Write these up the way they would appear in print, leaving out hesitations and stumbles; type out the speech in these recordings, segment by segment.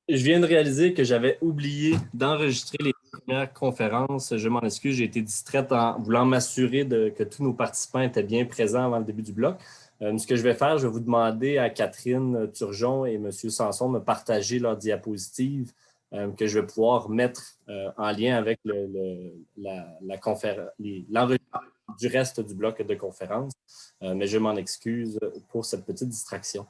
Je viens de réaliser que j'avais oublié d'enregistrer les premières conférences. Je m'en excuse, j'ai été distraite en voulant m'assurer que tous nos participants étaient bien présents avant le début du bloc. Ce que je vais faire, je vais vous demander à Catherine Turgeon et M. Sanson de me partager leurs diapositives que je vais pouvoir mettre en lien avec l'enregistrement du reste du bloc de conférences. Mais je m'en excuse pour cette petite distraction.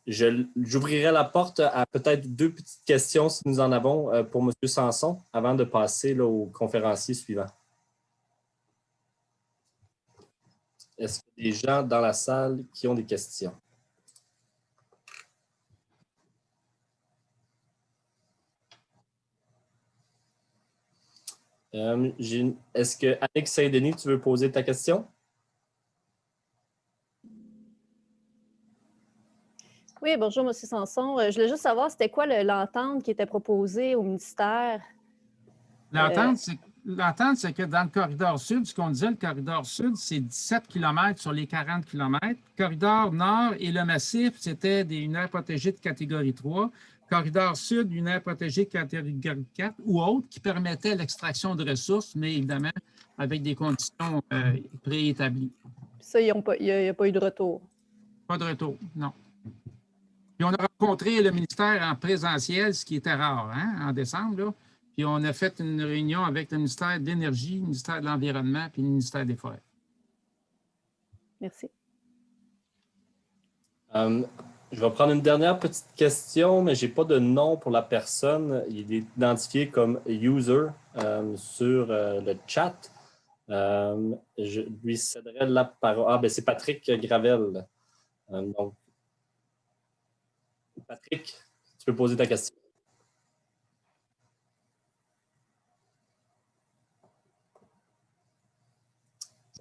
J'ouvrirai la porte à peut-être deux petites questions, si nous en avons, pour M. Sanson, avant de passer là, au conférencier suivant. Est-ce qu'il y a des gens dans la salle qui ont des questions? Est-ce que Alex Saint-Denis, tu veux poser ta question? Oui, bonjour, M. Sanson. Je voulais juste savoir, c'était quoi l'entente qui était proposée au ministère? L'entente, c'est que dans le corridor sud, ce qu'on disait, le corridor sud, c'est 17 km sur les 40 km. Corridor nord et le massif, c'était une aire protégée de catégorie 3. Corridor sud, une aire protégée de catégorie 4 ou autre qui permettait l'extraction de ressources, mais évidemment avec des conditions préétablies. Ça, il n'y a pas eu de retour? Pas de retour, non. Puis on a rencontré le ministère en présentiel, ce qui était rare, hein, en décembre, là. Puis on a fait une réunion avec le ministère de l'Énergie, le ministère de l'Environnement puis le ministère des Forêts. Merci. Je vais prendre une dernière petite question, mais je n'ai pas de nom pour la personne. Il est identifié comme user sur le chat. Je lui céderai la parole. Ah, ben c'est Patrick Gravel. Donc, Patrick, tu peux poser ta question.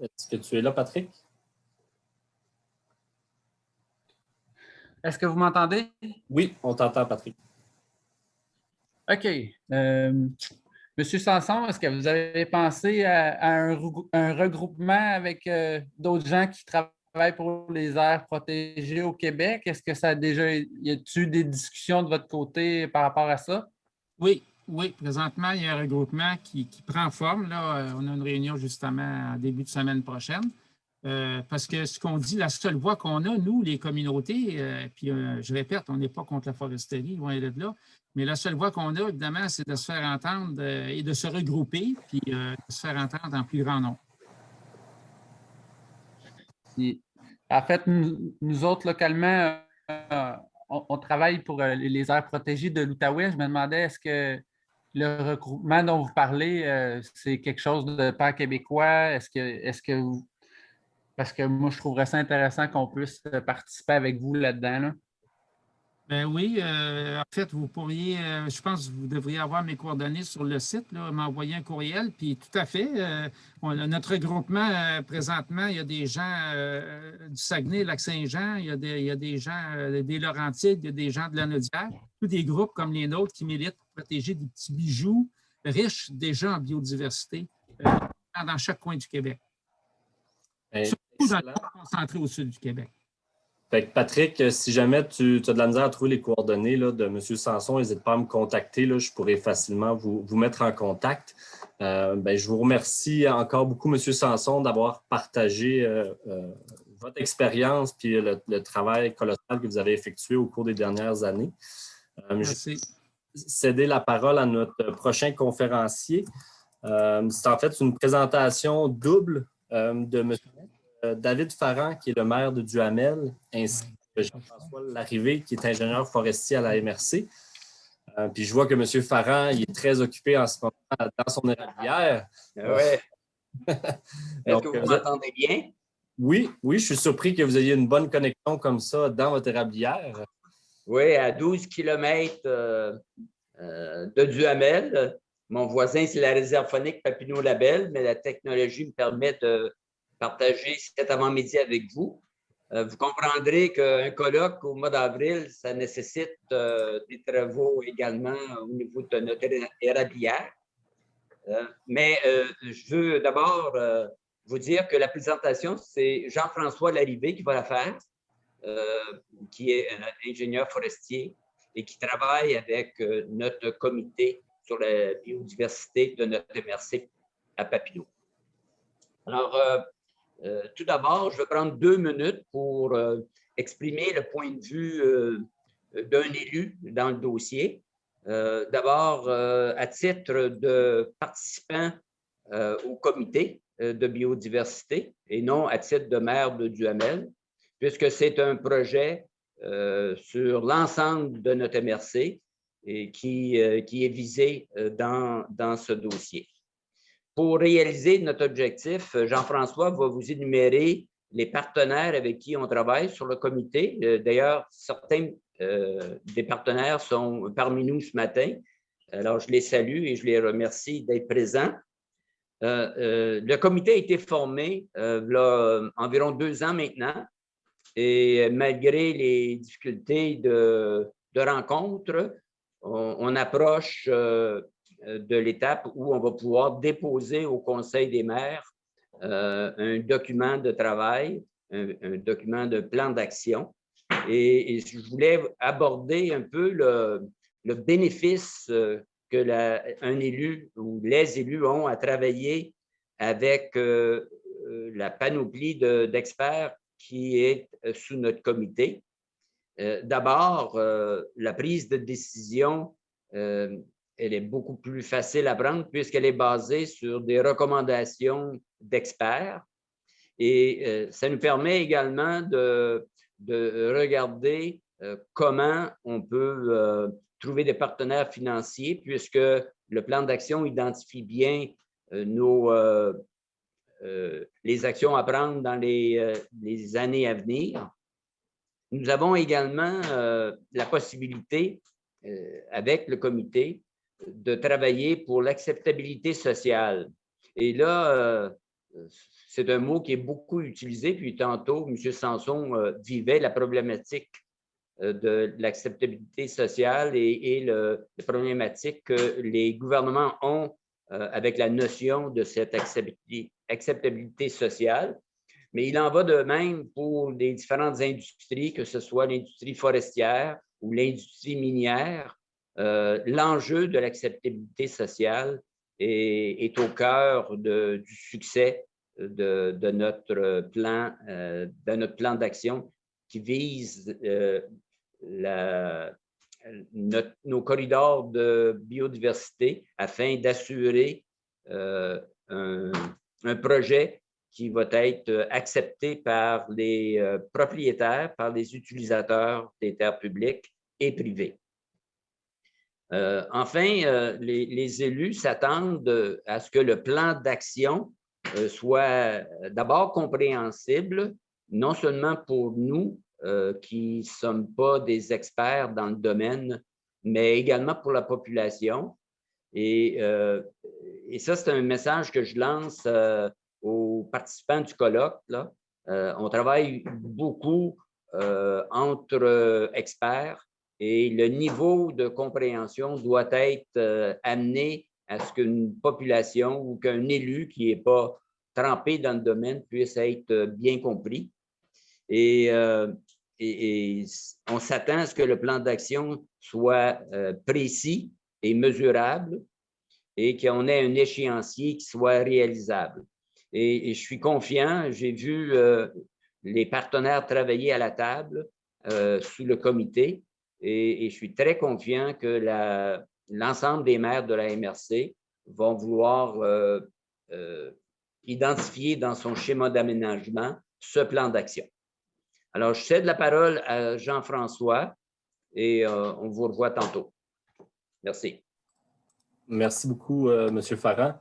Est-ce que tu es là, Patrick? Est-ce que vous m'entendez? Oui, on t'entend, Patrick. OK. Monsieur Sanson, est-ce que vous avez pensé à un regroupement avec d'autres gens qui travaillent pour les aires protégées au Québec? Est-ce que ça a déjà... Y a-t-il des discussions de votre côté par rapport à ça? Oui, présentement, il y a un regroupement qui prend forme. Là, on a une réunion justement en début de semaine prochaine. Parce que ce qu'on dit, la seule voie qu'on a, nous, les communautés, puis je répète, on n'est pas contre la foresterie, loin de là, mais la seule voie qu'on a, évidemment, c'est de se faire entendre et de se regrouper, puis de se faire entendre en plus grand nombre. En fait, nous autres, localement, on travaille pour les aires protégées de l'Outaouais. Je me demandais, est-ce que le regroupement dont vous parlez, c'est quelque chose de pan-québécois? Est-ce que vous... Parce que moi, je trouverais ça intéressant qu'on puisse participer avec vous là-dedans. Là. Ben oui, en fait, vous pourriez, je pense que vous devriez avoir mes coordonnées sur le site, m'envoyer un courriel, puis tout à fait, notre regroupement, présentement, il y a des gens du Saguenay, Lac-Saint-Jean, il y a des gens des Laurentides, il y a des gens de la Naudière, tous des groupes comme les nôtres qui militent pour protéger des petits bijoux riches déjà en biodiversité dans chaque coin du Québec. Surtout dans le coin concentré au sud du Québec. Fait que Patrick, si jamais tu as de la misère à trouver les coordonnées là, de M. Sanson, n'hésite pas à me contacter. Là, je pourrais facilement vous mettre en contact. Je vous remercie encore beaucoup, M. Sanson, d'avoir partagé votre expérience et le travail colossal que vous avez effectué au cours des dernières années. Merci. Je vais céder la parole à notre prochain conférencier. C'est en fait une présentation double de M. David Farran, qui est le maire de Duhamel, ainsi que Jean-François Larrivée, qui est ingénieur forestier à la MRC. Puis je vois que M. Farran, il est très occupé en ce moment dans son érablière. Oui. Est-ce que vous m'entendez bien? Oui, je suis surpris que vous ayez une bonne connexion comme ça dans votre érablière. Oui, à 12 km de Duhamel. Mon voisin, c'est la réserve faunique Papineau-Labelle, mais la technologie me permet de partager cet avant-midi avec vous. Vous comprendrez qu'un colloque au mois d'avril, ça nécessite des travaux également au niveau de notre érablière. Mais je veux d'abord vous dire que la présentation, c'est Jean-François Larrivée qui va la faire, qui est ingénieur forestier. et qui travaille avec notre comité sur la biodiversité de notre MRC à Papineau. Alors, tout d'abord, je vais prendre 2 minutes pour exprimer le point de vue d'un élu dans le dossier. D'abord, à titre de participant au comité de biodiversité et non à titre de maire de Duhamel, puisque c'est un projet sur l'ensemble de notre MRC et qui est visé dans ce dossier. Pour réaliser notre objectif, Jean-François va vous énumérer les partenaires avec qui on travaille sur le comité. D'ailleurs, certains des partenaires sont parmi nous ce matin. Alors, je les salue et je les remercie d'être présents. Le comité a été formé il y a environ 2 ans maintenant. Et malgré les difficultés de rencontre, on approche de l'étape où on va pouvoir déposer au Conseil des maires un document de travail, un document de plan d'action. Et je voulais aborder un peu le bénéfice que un élu ou les élus ont à travailler avec la panoplie d'experts qui est sous notre comité. D'abord, la prise de décision, elle est beaucoup plus facile à prendre puisqu'elle est basée sur des recommandations d'experts. Et ça nous permet également de regarder comment on peut trouver des partenaires financiers puisque le plan d'action identifie bien les actions à prendre dans les années à venir. Nous avons également la possibilité, avec le comité, de travailler pour l'acceptabilité sociale. Et là, c'est un mot qui est beaucoup utilisé, puis tantôt, M. Sanson vivait la problématique de l'acceptabilité sociale et la problématique que les gouvernements ont avec la notion de cette acceptabilité sociale. Mais il en va de même pour les différentes industries, que ce soit l'industrie forestière ou l'industrie minière. L'enjeu de l'acceptabilité sociale est au cœur du succès de notre plan d'action qui vise nos corridors de biodiversité afin d'assurer un projet qui va être accepté par les propriétaires, par les utilisateurs des terres publiques et privées. Enfin, les élus s'attendent à ce que le plan d'action soit d'abord compréhensible, non seulement pour nous qui ne sommes pas des experts dans le domaine, mais également pour la population. Et ça, c'est un message que je lance aux participants du colloque. Là. On travaille beaucoup entre experts et le niveau de compréhension doit être amené à ce qu'une population ou qu'un élu qui n'est pas trempé dans le domaine puisse être bien compris. Et on s'attend à ce que le plan d'action soit précis et mesurable et qu'on ait un échéancier qui soit réalisable. Et je suis confiant, j'ai vu les partenaires travailler à la table sous le comité et je suis très confiant que l'ensemble des maires de la MRC vont vouloir identifier dans son schéma d'aménagement ce plan d'action. Alors, je cède la parole à Jean-François et on vous revoit tantôt. Merci. Merci beaucoup, M. Farran.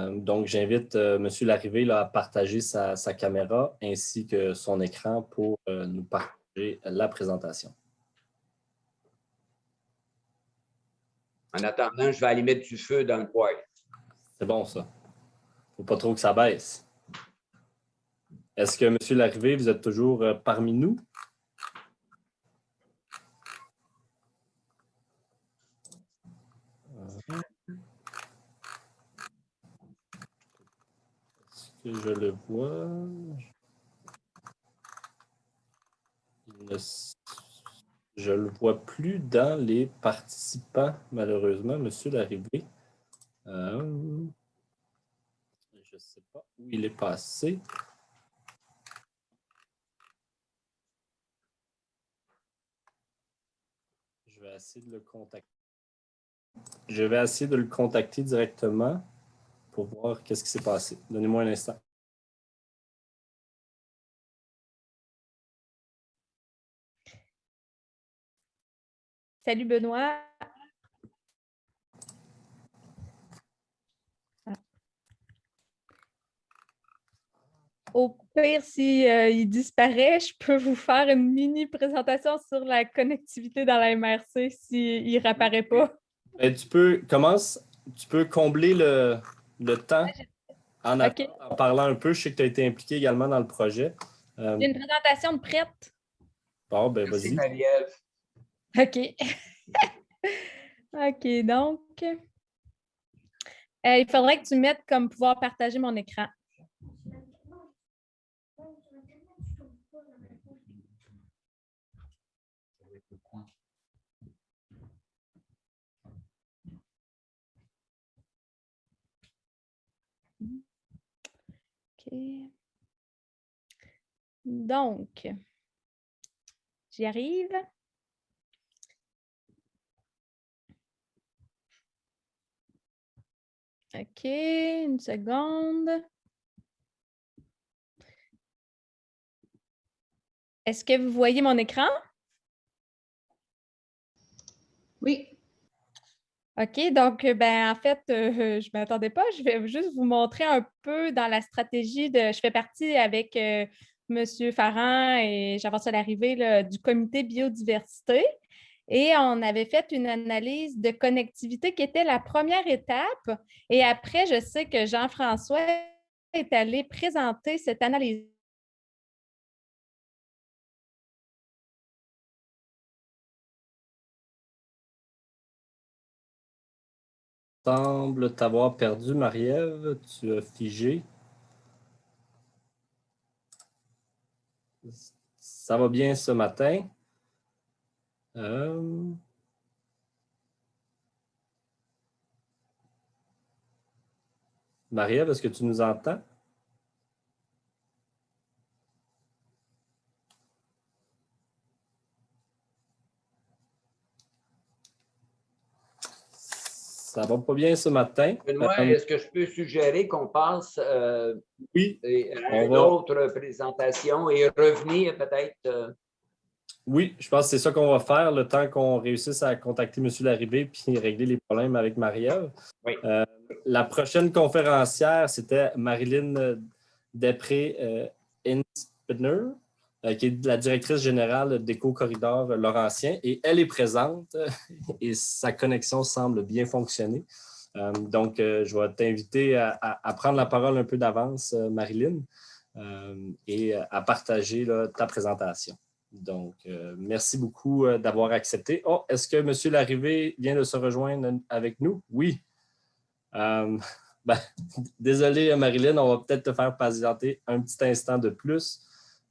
Donc, j'invite M. Larrivée à partager sa caméra ainsi que son écran pour nous partager la présentation. En attendant, je vais aller mettre du feu dans le poêle. C'est bon, ça. Il ne faut pas trop que ça baisse. Est-ce que, M. Larrivée, vous êtes toujours parmi nous? Est-ce que je le vois? Je ne le vois plus dans les participants, malheureusement, Monsieur Larrivée. Je ne sais pas où il est passé. Je vais essayer de le contacter. Je vais essayer de le contacter directement pour voir qu'est-ce qui s'est passé. Donnez-moi un instant. Salut Benoît. Au pire, il disparaît, je peux vous faire une mini présentation sur la connectivité dans la MRC s'il ne réapparaît pas. Tu peux combler le temps en parlant un peu. Je sais que tu as été impliqué également dans le projet. J'ai une présentation de prête. Bon, ben Merci, vas-y. Marie-Ève. OK. OK, donc, il faudrait que tu mettes comme pouvoir partager mon écran. OK. Donc, j'y arrive. OK, une seconde. Est-ce que vous voyez mon écran? Oui. OK, donc, en fait, je ne m'attendais pas. Je vais juste vous montrer un peu dans la stratégie de. Je fais partie avec M. Farran et j'avance à l'arrivée du comité biodiversité. Et on avait fait une analyse de connectivité qui était la première étape. Et après, je sais que Jean-François est allé présenter cette analyse. Semble t'avoir perdu, Marie-Ève. Tu as figé. Ça va bien ce matin. Marie-Ève, est-ce que tu nous entends? Ça va pas bien ce matin. Benoît, est-ce que je peux suggérer qu'on passe Oui, à une autre présentation et revenir peut-être? Oui, je pense que c'est ça qu'on va faire le temps qu'on réussisse à contacter M. Larrivée puis régler les problèmes avec Marie-Ève. Oui. La prochaine conférencière, c'était Marilyn Després-Inspiner, qui est la directrice générale d'Éco-Corridor Laurentien, et elle est présente et sa connexion semble bien fonctionner. Donc, je vais t'inviter à prendre la parole un peu d'avance, Marilyn, et à partager ta présentation. Donc, merci beaucoup d'avoir accepté. Oh, est-ce que M. Larrivée vient de se rejoindre avec nous? Oui. Désolé, Marilyn, on va peut-être te faire patienter un petit instant de plus.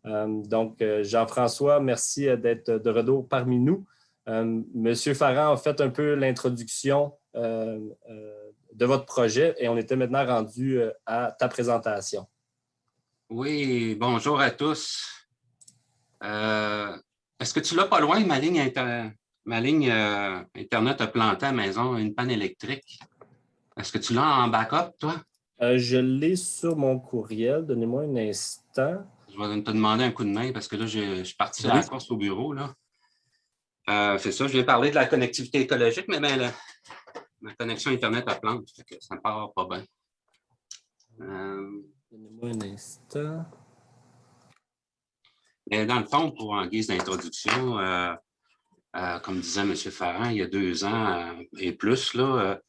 Donc, Jean-François, merci d'être de retour parmi nous. M. Farran a fait un peu l'introduction de votre projet et on était maintenant rendu à ta présentation. Oui, bonjour à tous. Est-ce que tu l'as pas loin, ma ligne Internet a planté à la maison, une panne électrique? Est-ce que tu l'as en backup, toi? Je l'ai sur mon courriel. Donnez-moi un instant. Je vais te demander un coup de main parce que là, je suis parti à la course au bureau. C'est ça, je viens parler de la connectivité écologique, mais ma connexion Internet a planté, ça ne part pas bien. Donnez-moi un instant. Mais dans le fond, en guise d'introduction, comme disait M. Farran, il y a 2 ans et plus, là,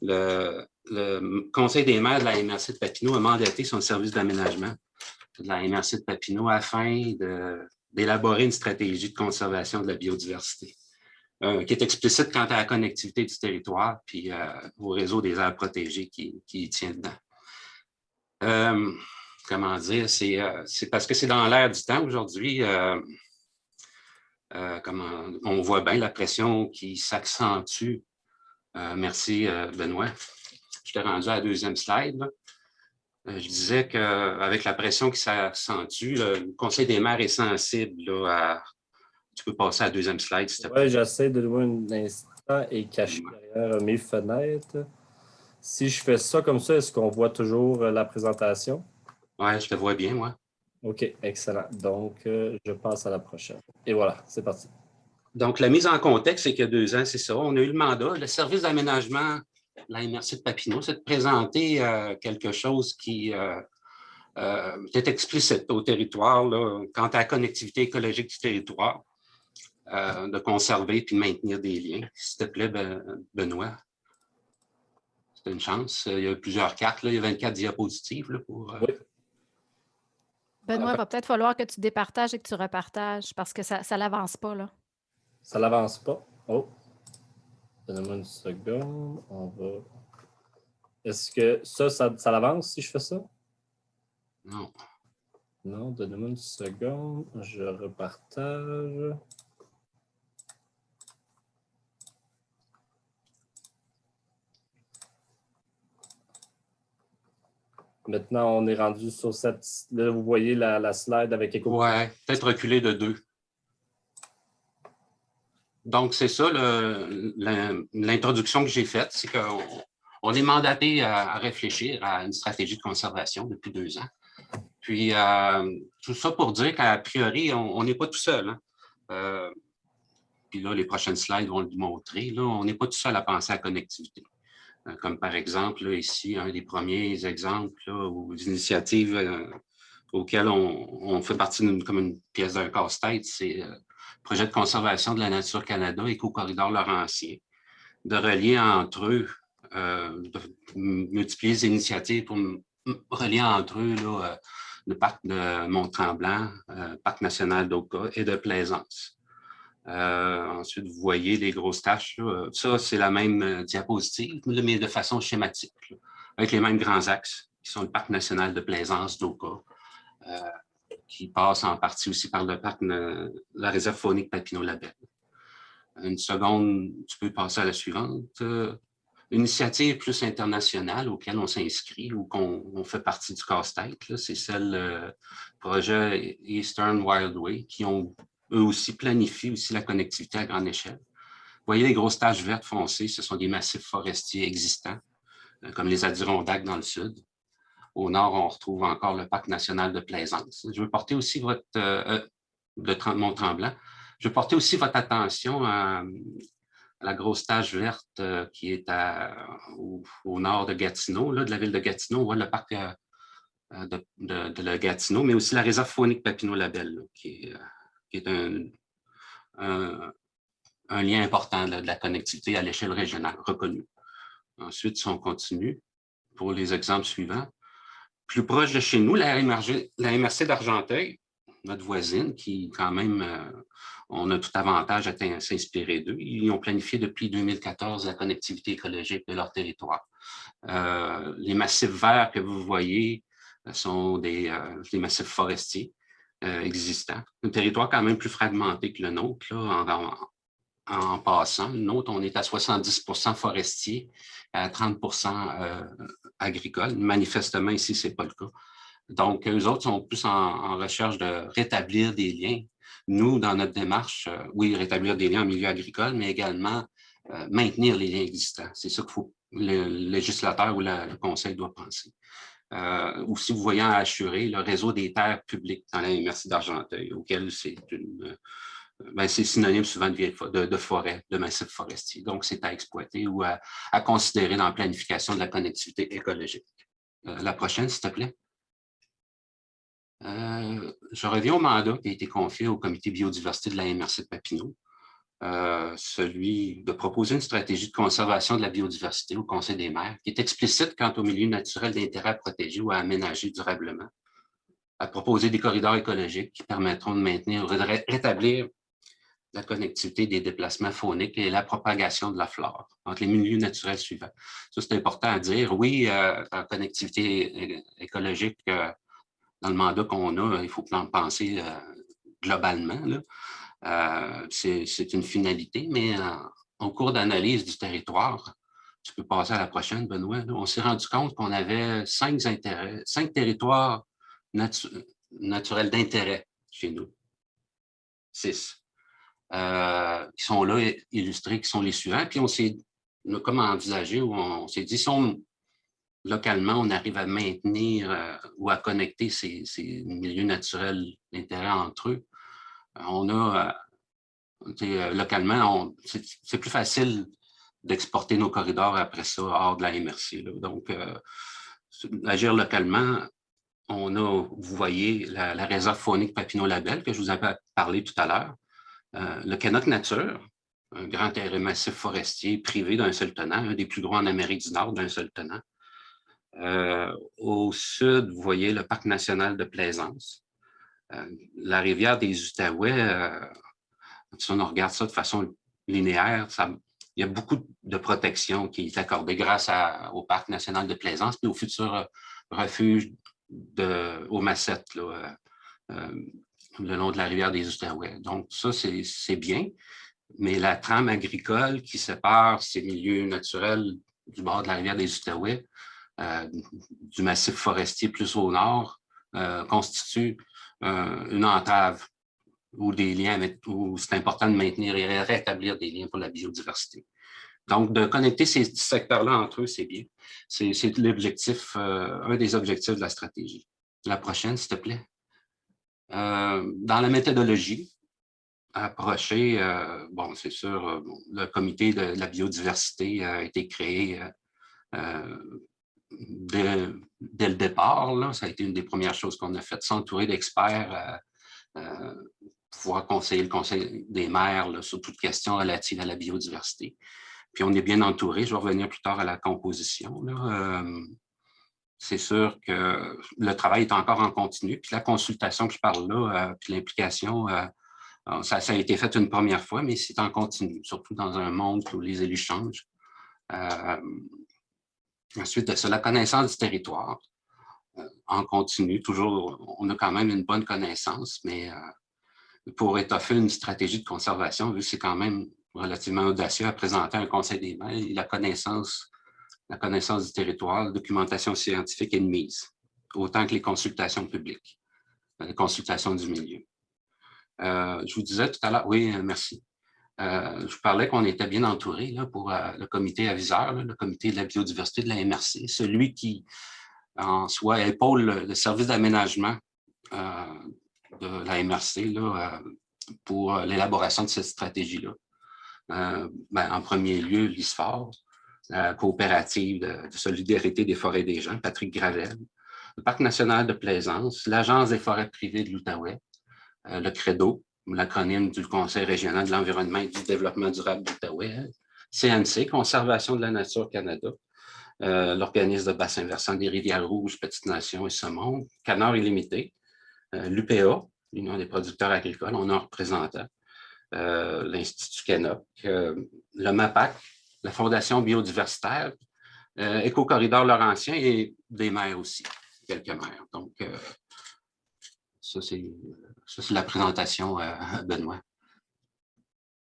le Conseil des maires de la MRC de Papineau a mandaté son service d'aménagement de la MRC de Papineau afin d'élaborer une stratégie de conservation de la biodiversité qui est explicite quant à la connectivité du territoire puis au réseau des aires protégées qui y tient dedans. Comment dire, c'est parce que c'est dans l'air du temps aujourd'hui. Comme on voit bien la pression qui s'accentue. Merci, Benoît. Je t'ai rendu à la deuxième slide. Là. Je disais qu'avec la pression qui s'accentue, le Conseil des maires est sensible là, à... Tu peux passer à la deuxième slide, s'il te plaît. Oui, j'essaie de voir un instant et caché derrière mes fenêtres. Si je fais ça comme ça, est-ce qu'on voit toujours la présentation? Oui, je te vois bien, moi. OK, excellent. Donc, je passe à la prochaine. Et voilà, c'est parti. Donc, la mise en contexte, c'est qu'il y a 2 ans, c'est ça. On a eu le mandat. Le service d'aménagement de la MRC de Papineau, c'est de présenter quelque chose qui est explicite au territoire là, quant à la connectivité écologique du territoire, de conserver et de maintenir des liens. S'il te plaît, Benoît. C'est une chance. Il y a plusieurs cartes. Là. Il y a 24 diapositives. Là, pour, Oui. Benoît, il va peut-être falloir que tu départages et que tu repartages parce que ça ne l'avance pas. Là. Ça ne l'avance pas. Oh. Donnez-moi une seconde. On va. Est-ce que ça l'avance si je fais ça? Non. Non, donnez-moi une seconde. Je repartage. Maintenant, on est rendu sur cette... Là, vous voyez la slide avec écho. Oui, peut-être reculer de 2. Donc, c'est ça l'introduction que j'ai faite, c'est qu'on est mandaté à réfléchir à une stratégie de conservation depuis 2 ans. Puis, tout ça pour dire qu'a priori, on n'est pas tout seul. Hein. Puis là, les prochaines slides vont le démontrer. Là, on n'est pas tout seul à penser à la connectivité. Comme par exemple, là, ici, un des premiers exemples là, ou initiatives auxquelles on fait partie comme une pièce d'un casse-tête, c'est le projet de conservation de la nature Canada, Éco-corridor Laurentien, de relier entre eux, de multiplier les initiatives pour relier entre eux là, le parc de Mont-Tremblant, parc national d'Oka et de Plaisance. Ensuite, vous voyez les grosses taches. Là. Ça, c'est la même diapositive, mais de façon schématique, là, avec les mêmes grands axes, qui sont le parc national de Plaisance d'Oka, qui passe en partie aussi par le parc, la réserve faunique Papineau-Labelle. Une seconde, tu peux passer à la suivante. Initiative plus internationale auquel on s'inscrit ou qu'on fait partie du casse-tête, c'est celle projet Eastern Wildway, qui ont eux aussi planifient aussi la connectivité à grande échelle. Vous voyez les grosses taches vertes foncées, ce sont des massifs forestiers existants, comme les Adirondacks dans le sud. Au nord, on retrouve encore le parc national de Plaisance. Je veux porter aussi de Mont-Tremblant. Je veux porter aussi votre attention à la grosse tache verte qui est au nord de Gatineau, là, de la ville de Gatineau. On voit le parc de Gatineau, mais aussi la réserve faunique Papineau-Labelle, qui est un lien important de la connectivité à l'échelle régionale, reconnu. Ensuite, si on continue, pour les exemples suivants, plus proche de chez nous, la MRC d'Argenteuil, notre voisine, qui quand même, on a tout avantage à s'inspirer d'eux. Ils ont planifié depuis 2014 la connectivité écologique de leur territoire. Les massifs verts que vous voyez sont des massifs forestiers existants. Un territoire quand même plus fragmenté que le nôtre, là, en passant. Le nôtre, on est à 70% forestier, à 30% agricole. Manifestement, ici, ce n'est pas le cas. Donc, eux autres sont plus en recherche de rétablir des liens. Nous, dans notre démarche, oui, rétablir des liens en milieu agricole, mais également maintenir les liens existants. C'est ça que le législateur ou le conseil doit penser. Ou si vous voyez en assurer le réseau des terres publiques dans la MRC d'Argenteuil, auquel c'est c'est synonyme souvent de forêt, de massif forestier. Donc, c'est à exploiter ou à considérer dans la planification de la connectivité écologique. La prochaine, s'il te plaît. Je reviens au mandat qui a été confié au comité biodiversité de la MRC de Papineau, celui de proposer une stratégie de conservation de la biodiversité au Conseil des maires, qui est explicite quant aux milieux naturels d'intérêt à protéger ou à aménager durablement, à proposer des corridors écologiques qui permettront de maintenir ou de rétablir la connectivité des déplacements fauniques et la propagation de la flore entre les milieux naturels suivants. Ça, c'est important à dire. Oui, en connectivité écologique, dans le mandat qu'on a, il faut penser globalement. Là. C'est une finalité, mais en cours d'analyse du territoire, tu peux passer à la prochaine, Benoît, là, on s'est rendu compte qu'on avait 5 territoires naturels d'intérêt chez nous. 6. Qui sont là illustrés, qui sont les suivants. Puis on s'est comme envisagé, ou on s'est dit, si localement, on arrive à maintenir ou à connecter ces milieux naturels d'intérêt entre eux, on a, localement, c'est plus facile d'exporter nos corridors après ça hors de la MRC. Là. Donc, agir localement, on a, vous voyez, la réserve faunique Papineau-Labelle que je vous avais parlé tout à l'heure, le Canoc Nature, un grand terrain massif forestier privé d'un seul tenant, un des plus gros en Amérique du Nord d'un seul tenant. Au sud, vous voyez le Parc national de Plaisance. La rivière des Outaouais, si on regarde ça de façon linéaire, il y a beaucoup de protection qui est accordée grâce au Parc national de Plaisance et au futur refuge au Massette, là, le long de la rivière des Outaouais. Donc, ça, c'est bien, mais la trame agricole qui sépare ces milieux naturels du bord de la rivière des Outaouais, du massif forestier plus au nord, constitue une entrave ou des liens où c'est important de maintenir et rétablir des liens pour la biodiversité. Donc, de connecter ces secteurs-là entre eux, c'est bien. C'est l'objectif, un des objectifs de la stratégie. La prochaine, s'il te plaît. Dans la méthodologie approchée, bon, c'est sûr, le comité de la biodiversité a été créé dès le départ. Là. Ça a été une des premières choses qu'on a faites, s'entourer d'experts, pouvoir conseiller le Conseil des maires là, sur toute question relative à la biodiversité. Puis on est bien entouré. Je vais revenir plus tard à la composition. C'est sûr que le travail est encore en continu. Puis la consultation que je parle là, puis l'implication, ça a été fait une première fois, mais c'est en continu, surtout dans un monde où les élus changent. Ensuite de ça, la connaissance du territoire. En continu, toujours, on a quand même une bonne connaissance, mais pour étoffer une stratégie de conservation, vu que c'est quand même relativement audacieux à présenter un conseil des maires, la connaissance du territoire, la documentation scientifique est de mise, autant que les consultations publiques, les consultations du milieu. Je vous disais tout à l'heure, oui, merci. Je vous parlais qu'on était bien entouré là, pour le comité aviseur, là, le comité de la biodiversité de la MRC, celui qui, en soi, épaule le service d'aménagement de la MRC là, pour l'élaboration de cette stratégie-là. En premier lieu, l'ISFOR, la coopérative de solidarité des forêts des gens, Patrick Gravel, le Parc national de Plaisance, l'Agence des forêts privées de l'Outaouais, le CREDO, l'acronyme du Conseil régional de l'environnement et du développement durable de l'Outaouais, CNC, Conservation de la nature Canada, l'organisme de bassin versant des Rivières-Rouges, Petites Nations et Saumon, Canard illimité, l'UPA, l'Union des producteurs agricoles, on a un représentant, l'Institut Canoc, le MAPAC, la Fondation biodiversitaire, Éco-corridor Laurentien et des maires aussi, quelques maires. Donc, ça, c'est la présentation, Benoît.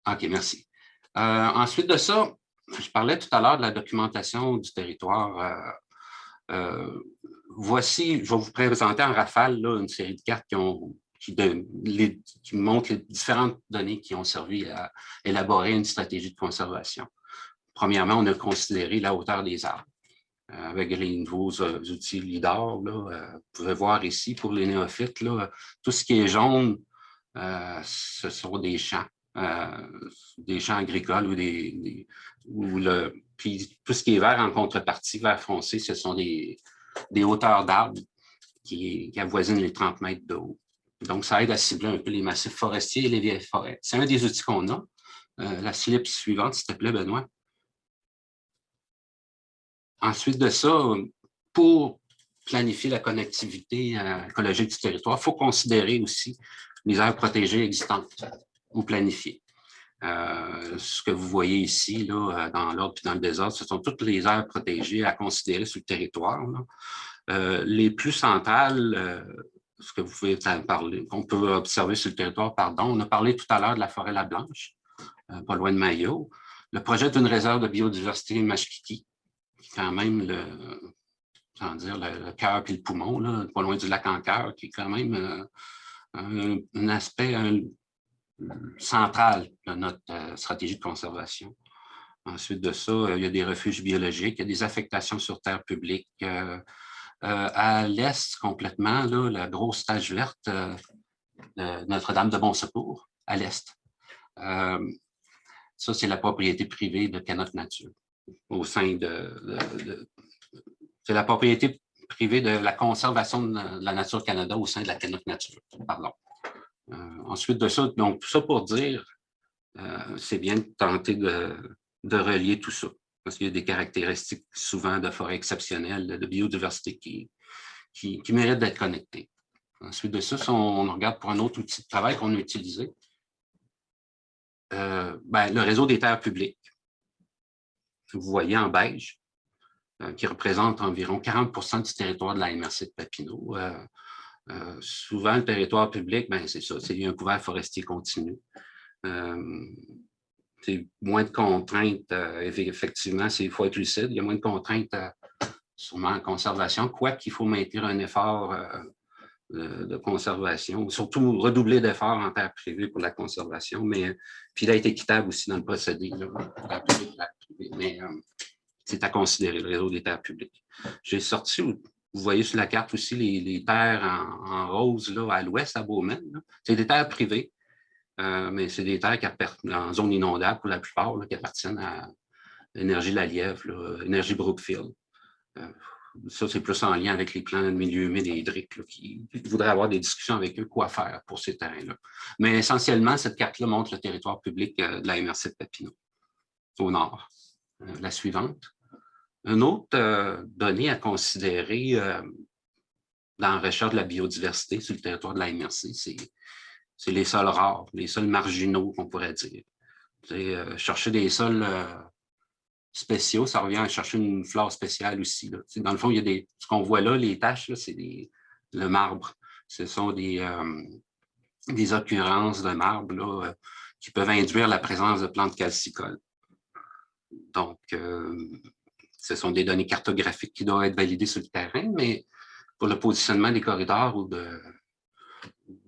OK, merci. Ensuite de ça, je parlais tout à l'heure de la documentation du territoire. Voici, je vais vous présenter en rafale là, une série de cartes qui montrent les différentes données qui ont servi à élaborer une stratégie de conservation. Premièrement, on a considéré la hauteur des arbres. Avec les nouveaux outils LIDAR, là, vous pouvez voir ici, pour les néophytes, là, tout ce qui est jaune, ce sont des champs agricoles puis tout ce qui est vert en contrepartie, vert foncé, ce sont des hauteurs d'arbres qui avoisinent les 30 mètres de haut. Donc, ça aide à cibler un peu les massifs forestiers et les vieilles forêts. C'est un des outils qu'on a. La slide suivante, s'il te plaît, Benoît. Ensuite de ça, pour planifier la connectivité écologique du territoire, il faut considérer aussi les aires protégées existantes ou planifiées. Ce que vous voyez ici, là, dans l'ordre et dans le désordre, ce sont toutes les aires protégées à considérer sur le territoire. Les plus centrales ce que vous pouvez parler, qu'on peut observer sur le territoire, pardon. On a parlé tout à l'heure de la forêt La Blanche, pas loin de Maillot. Le projet d'une réserve de biodiversité Mashkiki, qui est quand même le cœur et le poumon, là, pas loin du lac en cœur, qui est quand même un aspect central de notre stratégie de conservation. Ensuite de ça, il y a des refuges biologiques, il y a des affectations sur terre publique. À l'est, complètement, là, la grosse tache verte de Notre-Dame de Bon-Secours, à l'est. Ça, c'est la propriété privée de Canotte Nature. Au sein c'est la propriété privée de la conservation de la Nature Canada au sein de la Canotte Nature. Pardon. Ensuite de ça, donc tout ça pour dire, c'est bien de tenter de relier tout ça. Parce qu'il y a des caractéristiques souvent de forêt exceptionnelle, de biodiversité qui méritent d'être connectées. Ensuite de ça, si on regarde pour un autre outil de travail qu'on a utilisé, le réseau des terres publiques. Vous voyez en beige, qui représente environ 40% du territoire de la MRC de Papineau. Souvent, le territoire public, c'est ça, c'est un couvert forestier continu. C'est moins de contraintes, effectivement, il faut être lucide, il y a moins de contraintes sûrement en conservation, quoiqu'il faut maintenir un effort de conservation, surtout redoubler d'efforts en terre privée pour la conservation, mais puis il a été équitable aussi dans le procédé, là, terre publique, terre privée, mais c'est à considérer, le réseau des terres publiques. J'ai sorti, vous voyez sur la carte aussi les terres en rose là, à l'ouest, à Beaumont. C'est des terres privées, mais c'est des terres en zone inondable pour la plupart, là, qui appartiennent à Énergie La Lièvre, Énergie Brookfield. Ça, c'est plus en lien avec les plans de milieu humide et hydrique là, qui voudraient avoir des discussions avec eux quoi faire pour ces terrains-là. Mais essentiellement, cette carte-là montre le territoire public de la MRC de Papineau, au nord. La suivante. Une autre donnée à considérer dans la recherche de la biodiversité sur le territoire de la MRC, c'est les sols rares, les sols marginaux, qu'on pourrait dire. Chercher des sols spéciaux, ça revient à chercher une flore spéciale aussi. Là. Dans le fond, il y a ce qu'on voit là, les taches, là, c'est le marbre. Ce sont des occurrences de marbre là, qui peuvent induire la présence de plantes calcicoles. Donc, ce sont des données cartographiques qui doivent être validées sur le terrain, mais pour le positionnement des corridors ou de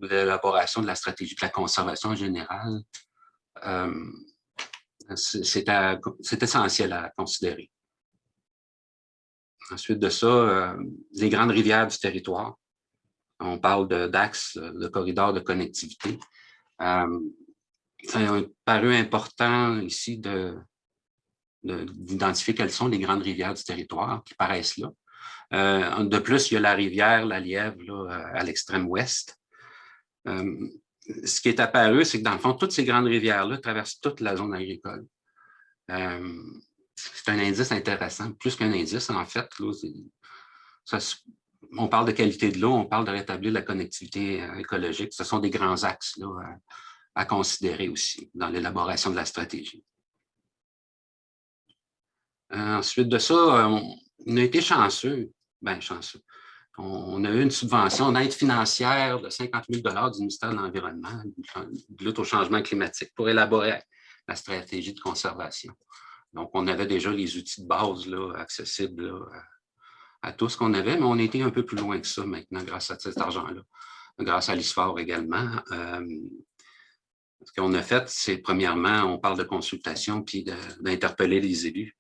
l'élaboration de la stratégie de la conservation en général, c'est essentiel à considérer. Ensuite de ça, les grandes rivières du territoire. On parle d'axes, de corridors de connectivité. Ça a paru important ici d'identifier quelles sont les grandes rivières du territoire qui paraissent là. De plus, il y a la rivière La Lièvre là, à l'extrême ouest. Ce qui est apparu, c'est que dans le fond, toutes ces grandes rivières-là traversent toute la zone agricole. C'est un indice intéressant, plus qu'un indice en fait. Là, on parle de qualité de l'eau, on parle de rétablir la connectivité écologique. Ce sont des grands axes là, à considérer aussi dans l'élaboration de la stratégie. Ensuite de ça, on a été chanceux. Chanceux. On a eu une subvention d'aide financière de 50 000 $ du ministère de l'Environnement, de lutte au changement climatique, pour élaborer la stratégie de conservation. Donc, on avait déjà les outils de base là, accessibles là, à tout ce qu'on avait, mais on a été un peu plus loin que ça maintenant grâce à cet argent-là, grâce à l'ISFOR également. Ce qu'on a fait, c'est premièrement, on parle de consultation puis d'interpeller les élus.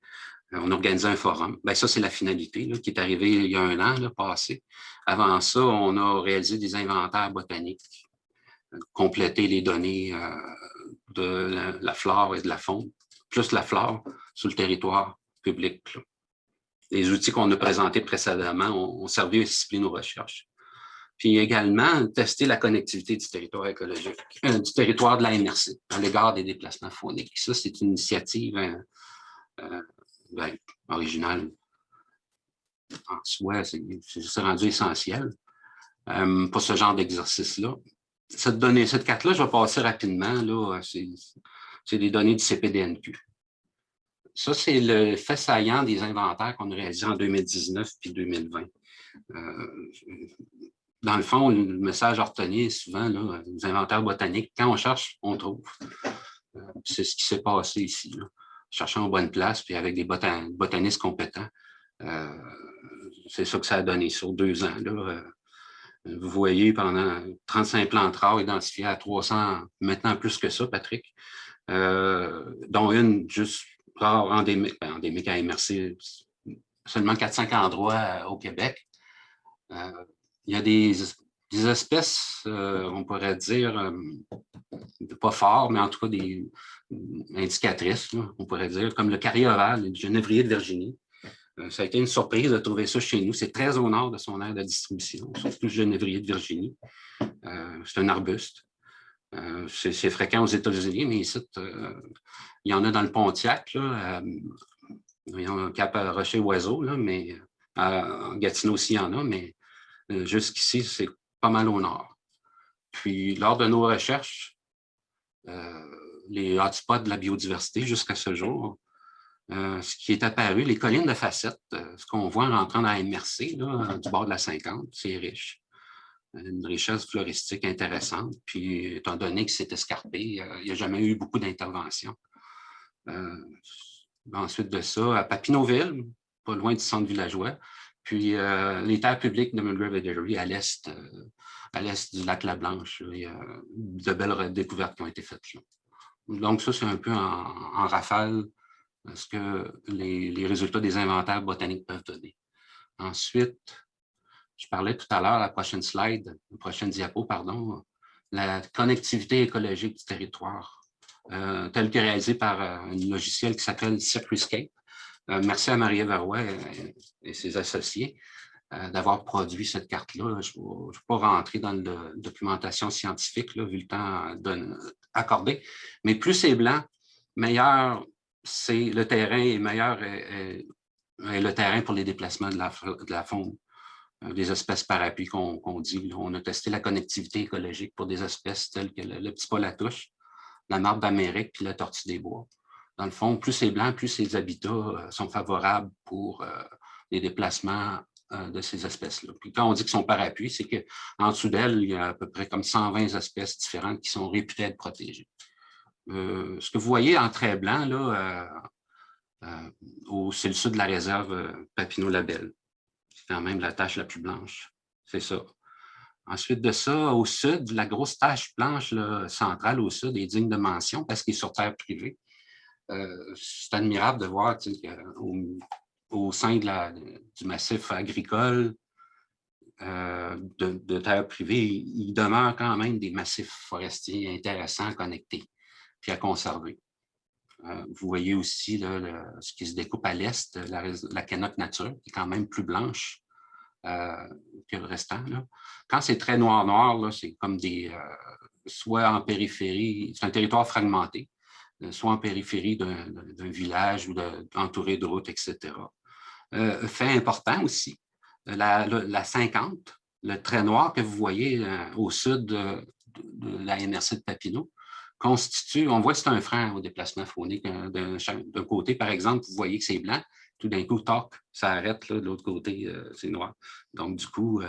On a organisé un forum. Ça, c'est la finalité là, qui est arrivée il y a un an là, passé. Avant ça, on a réalisé des inventaires botaniques, compléter les données de la flore et de la faune, plus la flore sur le territoire public. Là. Les outils qu'on a présentés précédemment ont servi à cibler nos recherches. Puis également, tester la connectivité du territoire écologique, du territoire de la MRC à l'égard des déplacements fauniques. Ça, c'est une initiative originale en soi, c'est rendu essentiel pour ce genre d'exercice-là. Cette carte-là, je vais passer rapidement. Là, c'est des données du CPDNQ. Ça, c'est le fait saillant des inventaires qu'on a réalisés en 2019 puis 2020. dans le fond, le message à retenir souvent, là, les inventaires botaniques, quand on cherche, on trouve. C'est ce qui s'est passé ici. Là. Cherchant en bonne place, puis avec des botanistes compétents. C'est ça que ça a donné sur 2 ans. Là. Vous voyez, pendant 35 plantes rares identifiées à 300, maintenant plus que ça, Patrick, dont une juste rare endémique à MRC, seulement 4-5 endroits au Québec. Il y a des espèces, on pourrait dire, pas forts, mais en tout cas des indicatrices, là, on pourrait dire, comme le carré ovale, le genévrier de Virginie. Ça a été une surprise de trouver ça chez nous. C'est très au nord de son aire de distribution, surtout le genévrier de Virginie. C'est un arbuste. C'est fréquent aux États-Unis, mais ici, il y en a dans le Pontiac, là, Cap-Rocher-Oiseau, mais en Gatineau aussi, il y en a, mais jusqu'ici, c'est pas mal au nord. Puis, lors de nos recherches, les hotspots de la biodiversité jusqu'à ce jour, ce qui est apparu, les collines de Facette, ce qu'on voit en rentrant dans la MRC, là, du bord de la 50, c'est riche. Une richesse floristique intéressante. Puis, étant donné que c'est escarpé, il n'y a jamais eu beaucoup d'interventions. Ensuite de ça, à Papineauville, pas loin du centre villageois, puis les terres publiques de Mulgrave et Derry à l'est du lac La Blanche. Il y a de belles découvertes qui ont été faites là. Donc, ça, c'est un peu en rafale ce que les résultats des inventaires botaniques peuvent donner. Ensuite, je parlais tout à l'heure, la prochaine diapo, la connectivité écologique du territoire, telle que réalisée par un logiciel qui s'appelle Circuscape. Merci à Marie-Ève Roy et ses associés d'avoir produit cette carte-là. Je ne vais pas rentrer dans la documentation scientifique, là, vu le temps accordé, mais plus c'est blanc, meilleur c'est le terrain et meilleur est le terrain pour les déplacements de la faune, des espèces parapluies qu'on dit. On a testé la connectivité écologique pour des espèces telles que le petit pois latouche, la marbre d'Amérique puis la tortue des bois. Dans le fond, plus c'est blanc, plus ces habitats sont favorables pour les déplacements de ces espèces-là. Puis quand on dit qu'ils sont parapluies, c'est qu'en dessous d'elles, il y a à peu près comme 120 espèces différentes qui sont réputées être protégées. Ce que vous voyez en trait blanc, là, c'est le sud de la réserve Papineau-Labelle. C'est quand même la tache la plus blanche. C'est ça. Ensuite de ça, au sud, la grosse tache blanche là, centrale au sud est digne de mention parce qu'il est sur terre privée. C'est admirable de voir au sein du massif agricole de terre privée, il demeure quand même des massifs forestiers intéressants, connectés, puis à conserver. Vous voyez aussi là, ce qui se découpe à l'est, la Canoc Nature, qui est quand même plus blanche que le restant. Là. Quand c'est très noir, c'est comme soit en périphérie, c'est un territoire fragmenté, soit en périphérie d'un village ou entouré de routes, etc. Fait important aussi, la 50, le trait noir que vous voyez au sud de la MRC de Papineau, constitue, on voit que c'est un frein au déplacement faunique. D'un côté, par exemple, vous voyez que c'est blanc, tout d'un coup, toc, ça arrête, là, de l'autre côté, c'est noir. Donc, du coup,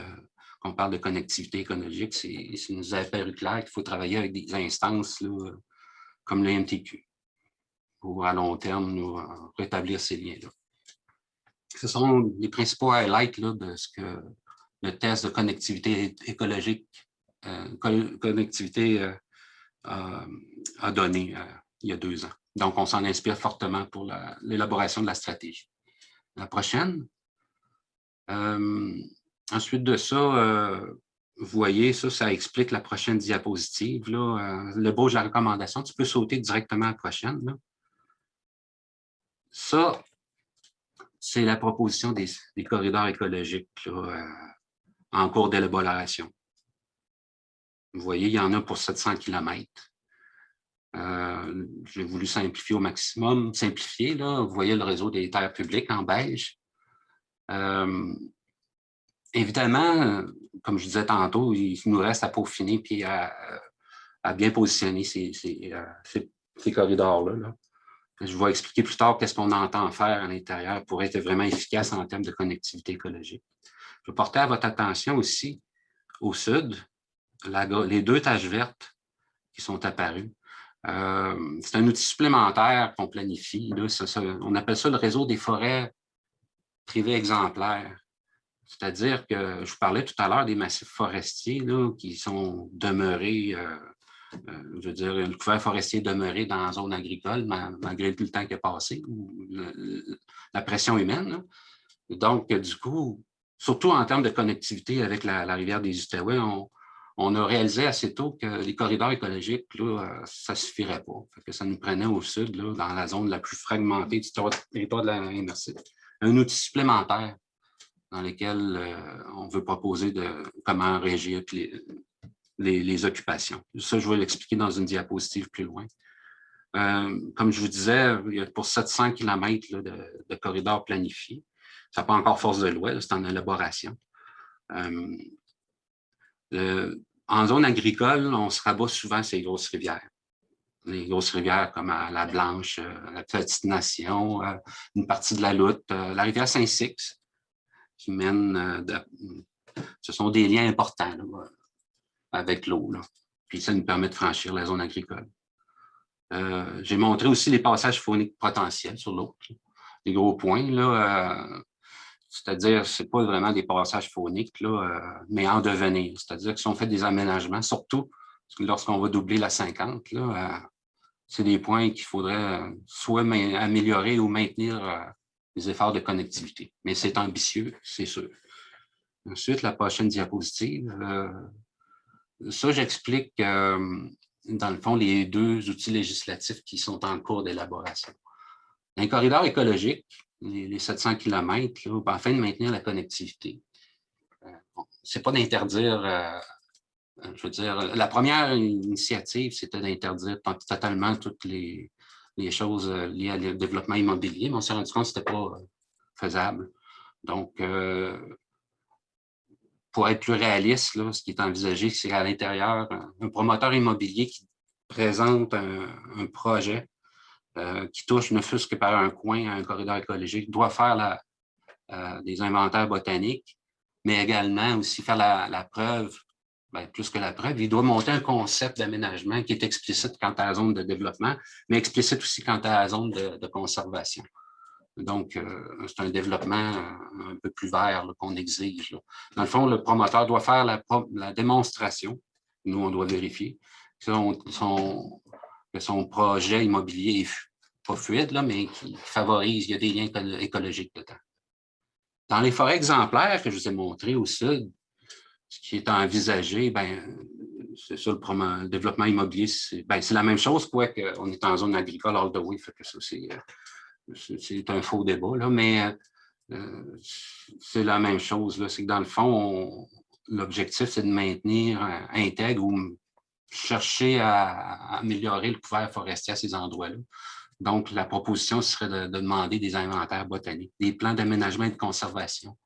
quand on parle de connectivité écologique, c'est nous apparu clair qu'il faut travailler avec des instances là, comme le MTQ pour, à long terme, nous rétablir ces liens-là. Ce sont les principaux highlights là, de ce que le test de connectivité écologique, connectivité a donné il y a 2 ans. Donc, on s'en inspire fortement pour l'élaboration de la stratégie. La prochaine. Ensuite de ça, vous voyez, ça explique la prochaine diapositive. Là. Le beau de la recommandation, tu peux sauter directement à la prochaine. Là. Ça, c'est la proposition des corridors écologiques là, en cours d'élaboration. Vous voyez, il y en a pour 700 km. J'ai voulu simplifier au maximum. Simplifier, là, vous voyez le réseau des terres publiques en beige. Évidemment, comme je disais tantôt, il nous reste à peaufiner et à bien positionner ces corridors-là. Là. Je vais expliquer plus tard qu'est-ce qu'on entend faire à l'intérieur pour être vraiment efficace en termes de connectivité écologique. Je vais porter à votre attention aussi au sud, les 2 taches vertes qui sont apparues. C'est un outil supplémentaire qu'on planifie. Là, on appelle ça le réseau des forêts privées exemplaires. C'est-à-dire que je vous parlais tout à l'heure des massifs forestiers là, qui sont demeurés, je veux dire, le couvert forestier est demeuré dans la zone agricole malgré le temps qui est passé, ou la pression humaine. Là. Donc, du coup, surtout en termes de connectivité avec la rivière des Outaouais, on a réalisé assez tôt que les corridors écologiques, là, ça ne suffirait pas. Fait que ça nous prenait au sud, là, dans la zone la plus fragmentée du territoire de la MRC, un outil supplémentaire dans lequel on veut proposer comment régir les occupations. Ça, je vais l'expliquer dans une diapositive plus loin. Comme je vous disais, il y a pour 700 km là, de corridors planifiés. Ça n'a pas encore force de loi, c'est en élaboration. En zone agricole, on se rabat souvent sur les grosses rivières. Les grosses rivières comme la Blanche, la Petite Nation, une partie de la Loutre, la rivière Saint-Six, qui mène ce sont des liens importants là, avec l'eau. Puis ça nous permet de franchir la zone agricole. J'ai montré aussi les passages fauniques potentiels sur l'eau. Les gros points, là, c'est-à-dire, ce n'est pas vraiment des passages fauniques, là, mais en devenir. C'est-à-dire que si on fait des aménagements, surtout lorsqu'on va doubler la 50, là, c'est des points qu'il faudrait soit améliorer ou maintenir les efforts de connectivité. Mais c'est ambitieux, c'est sûr. Ensuite, la prochaine diapositive. Ça, j'explique, dans le fond, les 2 outils législatifs qui sont en cours d'élaboration. Un corridor écologique, les 700 km, là, afin de maintenir la connectivité. Ce n'est pas d'interdire, je veux dire, la première initiative, c'était d'interdire totalement toutes les choses liées au développement immobilier, mais on s'est rendu compte que ce n'était pas faisable. Donc, pour être plus réaliste, là, ce qui est envisagé, c'est qu'à l'intérieur, un promoteur immobilier qui présente un projet qui touche ne fût-ce que par un coin à un corridor écologique, doit faire des inventaires botaniques, mais également aussi faire la preuve, bien, plus que la preuve, il doit monter un concept d'aménagement qui est explicite quant à la zone de développement, mais explicite aussi quant à la zone de conservation. Donc, c'est un développement un peu plus vert qu'on exige. Là. Dans le fond, le promoteur doit faire la démonstration, nous, on doit vérifier, que son projet immobilier est pas fluide, là, mais qui favorise, il y a des liens écologiques dedans. Dans les forêts exemplaires que je vous ai montrées au sud, ce qui est envisagé, ben, c'est ça, le développement immobilier, c'est la même chose, quoique on est en zone agricole all the way, fait que ça, c'est un faux débat, là, mais c'est la même chose. C'est que dans le fond, l'objectif, c'est de maintenir intègre ou chercher à améliorer le couvert forestier à ces endroits-là. Donc, la proposition serait de demander des inventaires botaniques, des plans d'aménagement et de conservation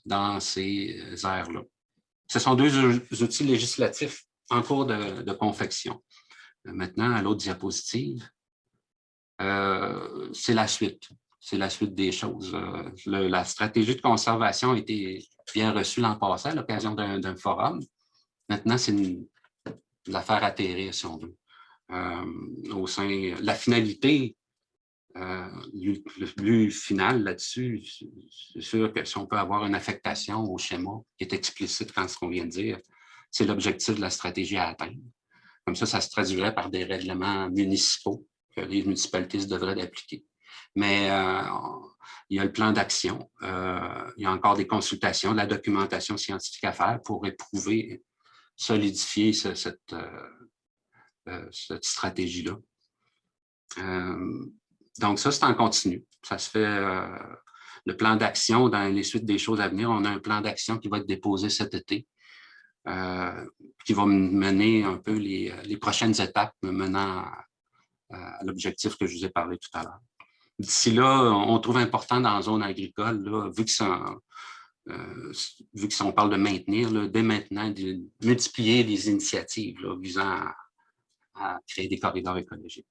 dans ces aires-là. Ce sont 2 outils législatifs en cours de confection. Maintenant, à l'autre diapositive, c'est la suite. C'est la suite des choses. La stratégie de conservation a été bien reçue l'an passé à l'occasion d'un forum. Maintenant, c'est de la faire atterrir, si on veut. La finalité, le but final là-dessus, c'est sûr que si on peut avoir une affectation au schéma qui est explicite quand ce qu'on vient de dire, c'est l'objectif de la stratégie à atteindre. Comme ça se traduirait par des règlements municipaux que les municipalités se devraient d'appliquer. Mais il y a le plan d'action, il y a encore des consultations, de la documentation scientifique à faire pour éprouver, solidifier cette stratégie-là. Donc ça, c'est en continu. Ça se fait, le plan d'action, dans les suites des choses à venir, on a un plan d'action qui va être déposé cet été, qui va mener un peu les prochaines étapes menant à l'objectif que je vous ai parlé tout à l'heure. D'ici là, on trouve important dans la zone agricole, là, vu qu'on parle de maintenir, là, dès maintenant, de multiplier les initiatives là, visant à créer des corridors écologiques.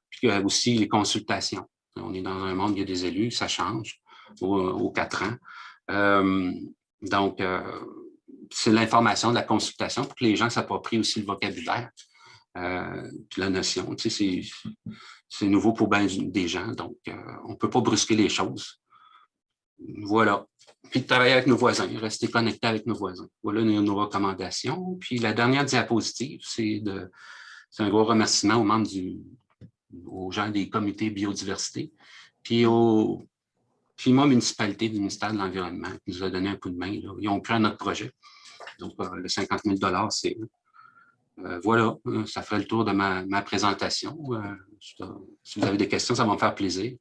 Puis aussi les consultations. On est dans un monde où il y a des élus, ça change aux 4 ans. Donc, c'est l'information, de la consultation pour que les gens s'approprient aussi le vocabulaire, puis la notion. Tu sais, c'est nouveau pour bien des gens, donc on ne peut pas brusquer les choses. Voilà. Puis de travailler avec nos voisins, rester connecté avec nos voisins. Voilà nos recommandations. Puis la dernière diapositive, c'est un gros remerciement aux membres aux gens des comités biodiversité, puis aux municipalités du ministère de l'Environnement qui nous a donné un coup de main. Là. Ils ont cru à notre projet. Donc, le 50 000 c'est voilà, ça ferait le tour de ma présentation. Si vous avez des questions, ça va me faire plaisir.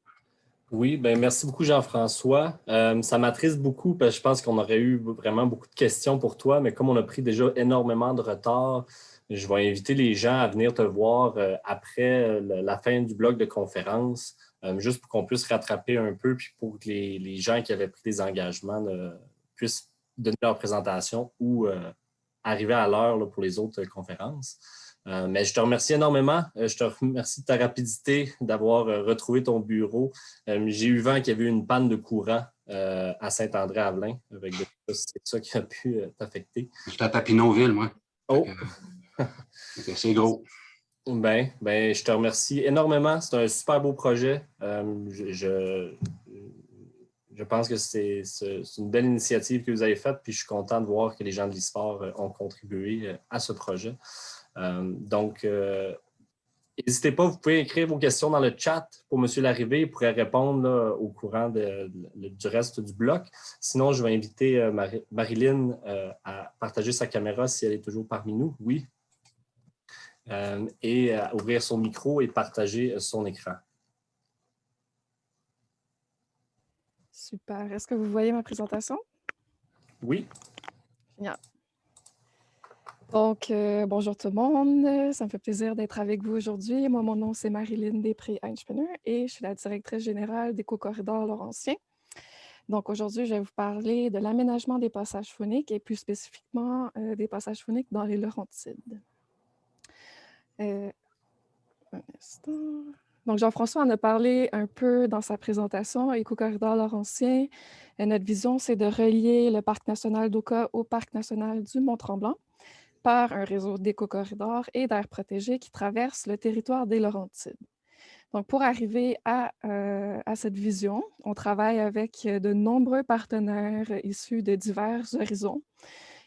Oui, bien, merci beaucoup, Jean-François. Ça m'attriste beaucoup parce que je pense qu'on aurait eu vraiment beaucoup de questions pour toi, mais comme on a pris déjà énormément de retard, je vais inviter les gens à venir te voir après la fin du bloc de conférence, juste pour qu'on puisse rattraper un peu, puis pour que les gens qui avaient pris des engagements puissent donner leur présentation ou arriver à l'heure pour les autres conférences. Mais je te remercie énormément. Je te remercie de ta rapidité, d'avoir retrouvé ton bureau. J'ai eu vent qu'il y avait eu une panne de courant à Saint-André-Avelin. C'est ça qui a pu t'affecter. J'étais à Papineauville, moi. Oh! C'est gros. Ben, je te remercie énormément. C'est un super beau projet. Je pense que c'est une belle initiative que vous avez faite, puis je suis content de voir que les gens de l'ISPOR ont contribué à ce projet. Donc, n'hésitez pas, vous pouvez écrire vos questions dans le chat pour M. Larrivée. Il pourrait répondre là, au courant du reste du bloc. Sinon, je vais inviter Marilyn à partager sa caméra si elle est toujours parmi nous. Oui. Et à ouvrir son micro et partager son écran. Super. Est-ce que vous voyez ma présentation? Oui. Génial. Donc, bonjour tout le monde. Ça me fait plaisir d'être avec vous aujourd'hui. Moi, mon nom, c'est Marilyn Després-Einspinner et je suis la directrice générale d'Éco-Corridor Laurentien. Donc, aujourd'hui, je vais vous parler de l'aménagement des passages phoniques et plus spécifiquement des passages phoniques dans les Laurentides. Un instant. Donc, Jean-François en a parlé un peu dans sa présentation, Éco-Corridor Laurentien. Notre vision, c'est de relier le Parc national d'Oka au Parc national du Mont-Tremblant par un réseau d'éco-corridors et d'aires protégées qui traversent le territoire des Laurentides. Donc, pour arriver à cette vision, on travaille avec de nombreux partenaires issus de divers horizons.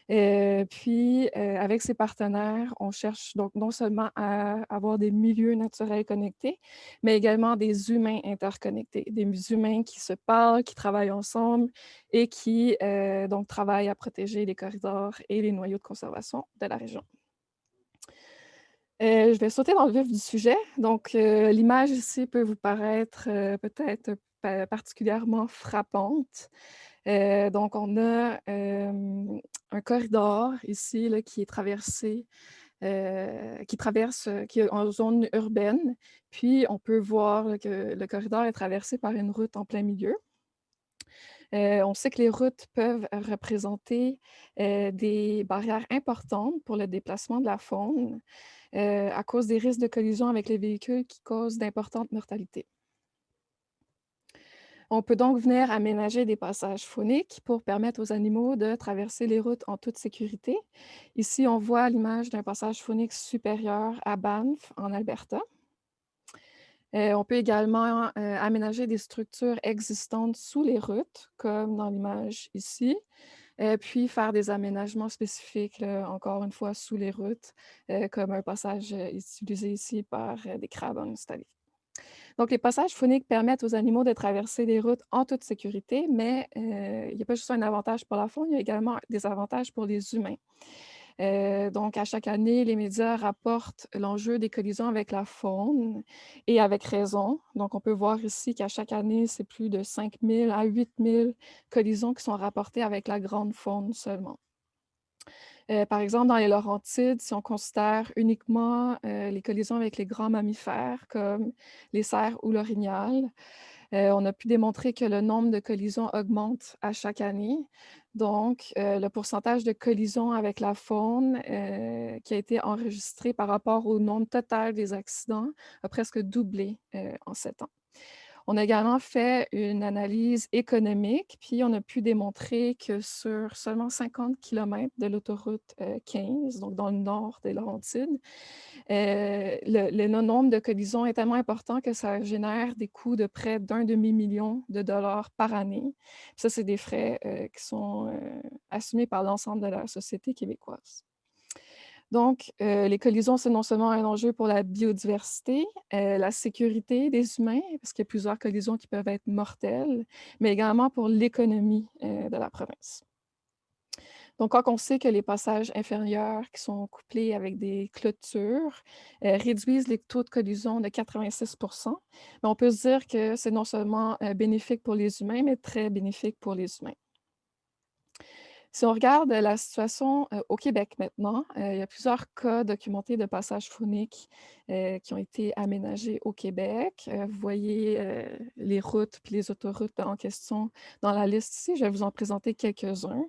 Avec ces partenaires, on cherche donc non seulement à avoir des milieux naturels connectés, mais également des humains interconnectés, des humains qui se parlent, qui travaillent ensemble et qui donc travaillent à protéger les corridors et les noyaux de conservation de la région. Je vais sauter dans le vif du sujet. Donc, l'image ici peut vous paraître peut-être particulièrement frappante. Donc, on a un corridor ici là, qui est traversé, qui est en zone urbaine. Puis, on peut voir là, que le corridor est traversé par une route en plein milieu. On sait que les routes peuvent représenter des barrières importantes pour le déplacement de la faune à cause des risques de collision avec les véhicules qui causent d'importantes mortalités. On peut donc venir aménager des passages phoniques pour permettre aux animaux de traverser les routes en toute sécurité. Ici, on voit l'image d'un passage phonique supérieur à Banff, en Alberta. On peut également aménager des structures existantes sous les routes, comme dans l'image ici, puis faire des aménagements spécifiques, là, encore une fois, sous les routes, comme un passage utilisé ici par des crabes en Australie. Donc, les passages phoniques permettent aux animaux de traverser les routes en toute sécurité, mais il n'y a pas juste un avantage pour la faune, il y a également des avantages pour les humains. Donc, à chaque année, les médias rapportent l'enjeu des collisions avec la faune et avec raison. Donc, on peut voir ici qu'à chaque année, c'est plus de 5 000 à 8 000 collisions qui sont rapportées avec la grande faune seulement. Par exemple, dans les Laurentides, si on considère uniquement les collisions avec les grands mammifères comme les cerfs ou l'orignal, on a pu démontrer que le nombre de collisions augmente à chaque année. Donc, le pourcentage de collisions avec la faune qui a été enregistré par rapport au nombre total des accidents a presque doublé en 7 ans. On a également fait une analyse économique, puis on a pu démontrer que sur seulement 50 km de l'autoroute 15, donc dans le nord des Laurentides, le nombre de collisions est tellement important que ça génère des coûts de près d'1 demi-million de dollars par année. Ça, c'est des frais qui sont assumés par l'ensemble de la société québécoise. Donc, les collisions, c'est non seulement un enjeu pour la biodiversité, la sécurité des humains, parce qu'il y a plusieurs collisions qui peuvent être mortelles, mais également pour l'économie de la province. Donc, quand on sait que les passages inférieurs qui sont couplés avec des clôtures réduisent les taux de collision de 86 mais on peut se dire que c'est non seulement bénéfique pour les humains, mais très bénéfique pour les humains. Si on regarde la situation au Québec maintenant, il y a plusieurs cas documentés de passages phoniques qui ont été aménagés au Québec. Vous voyez les routes puis les autoroutes en question dans la liste ici. Je vais vous en présenter quelques-uns.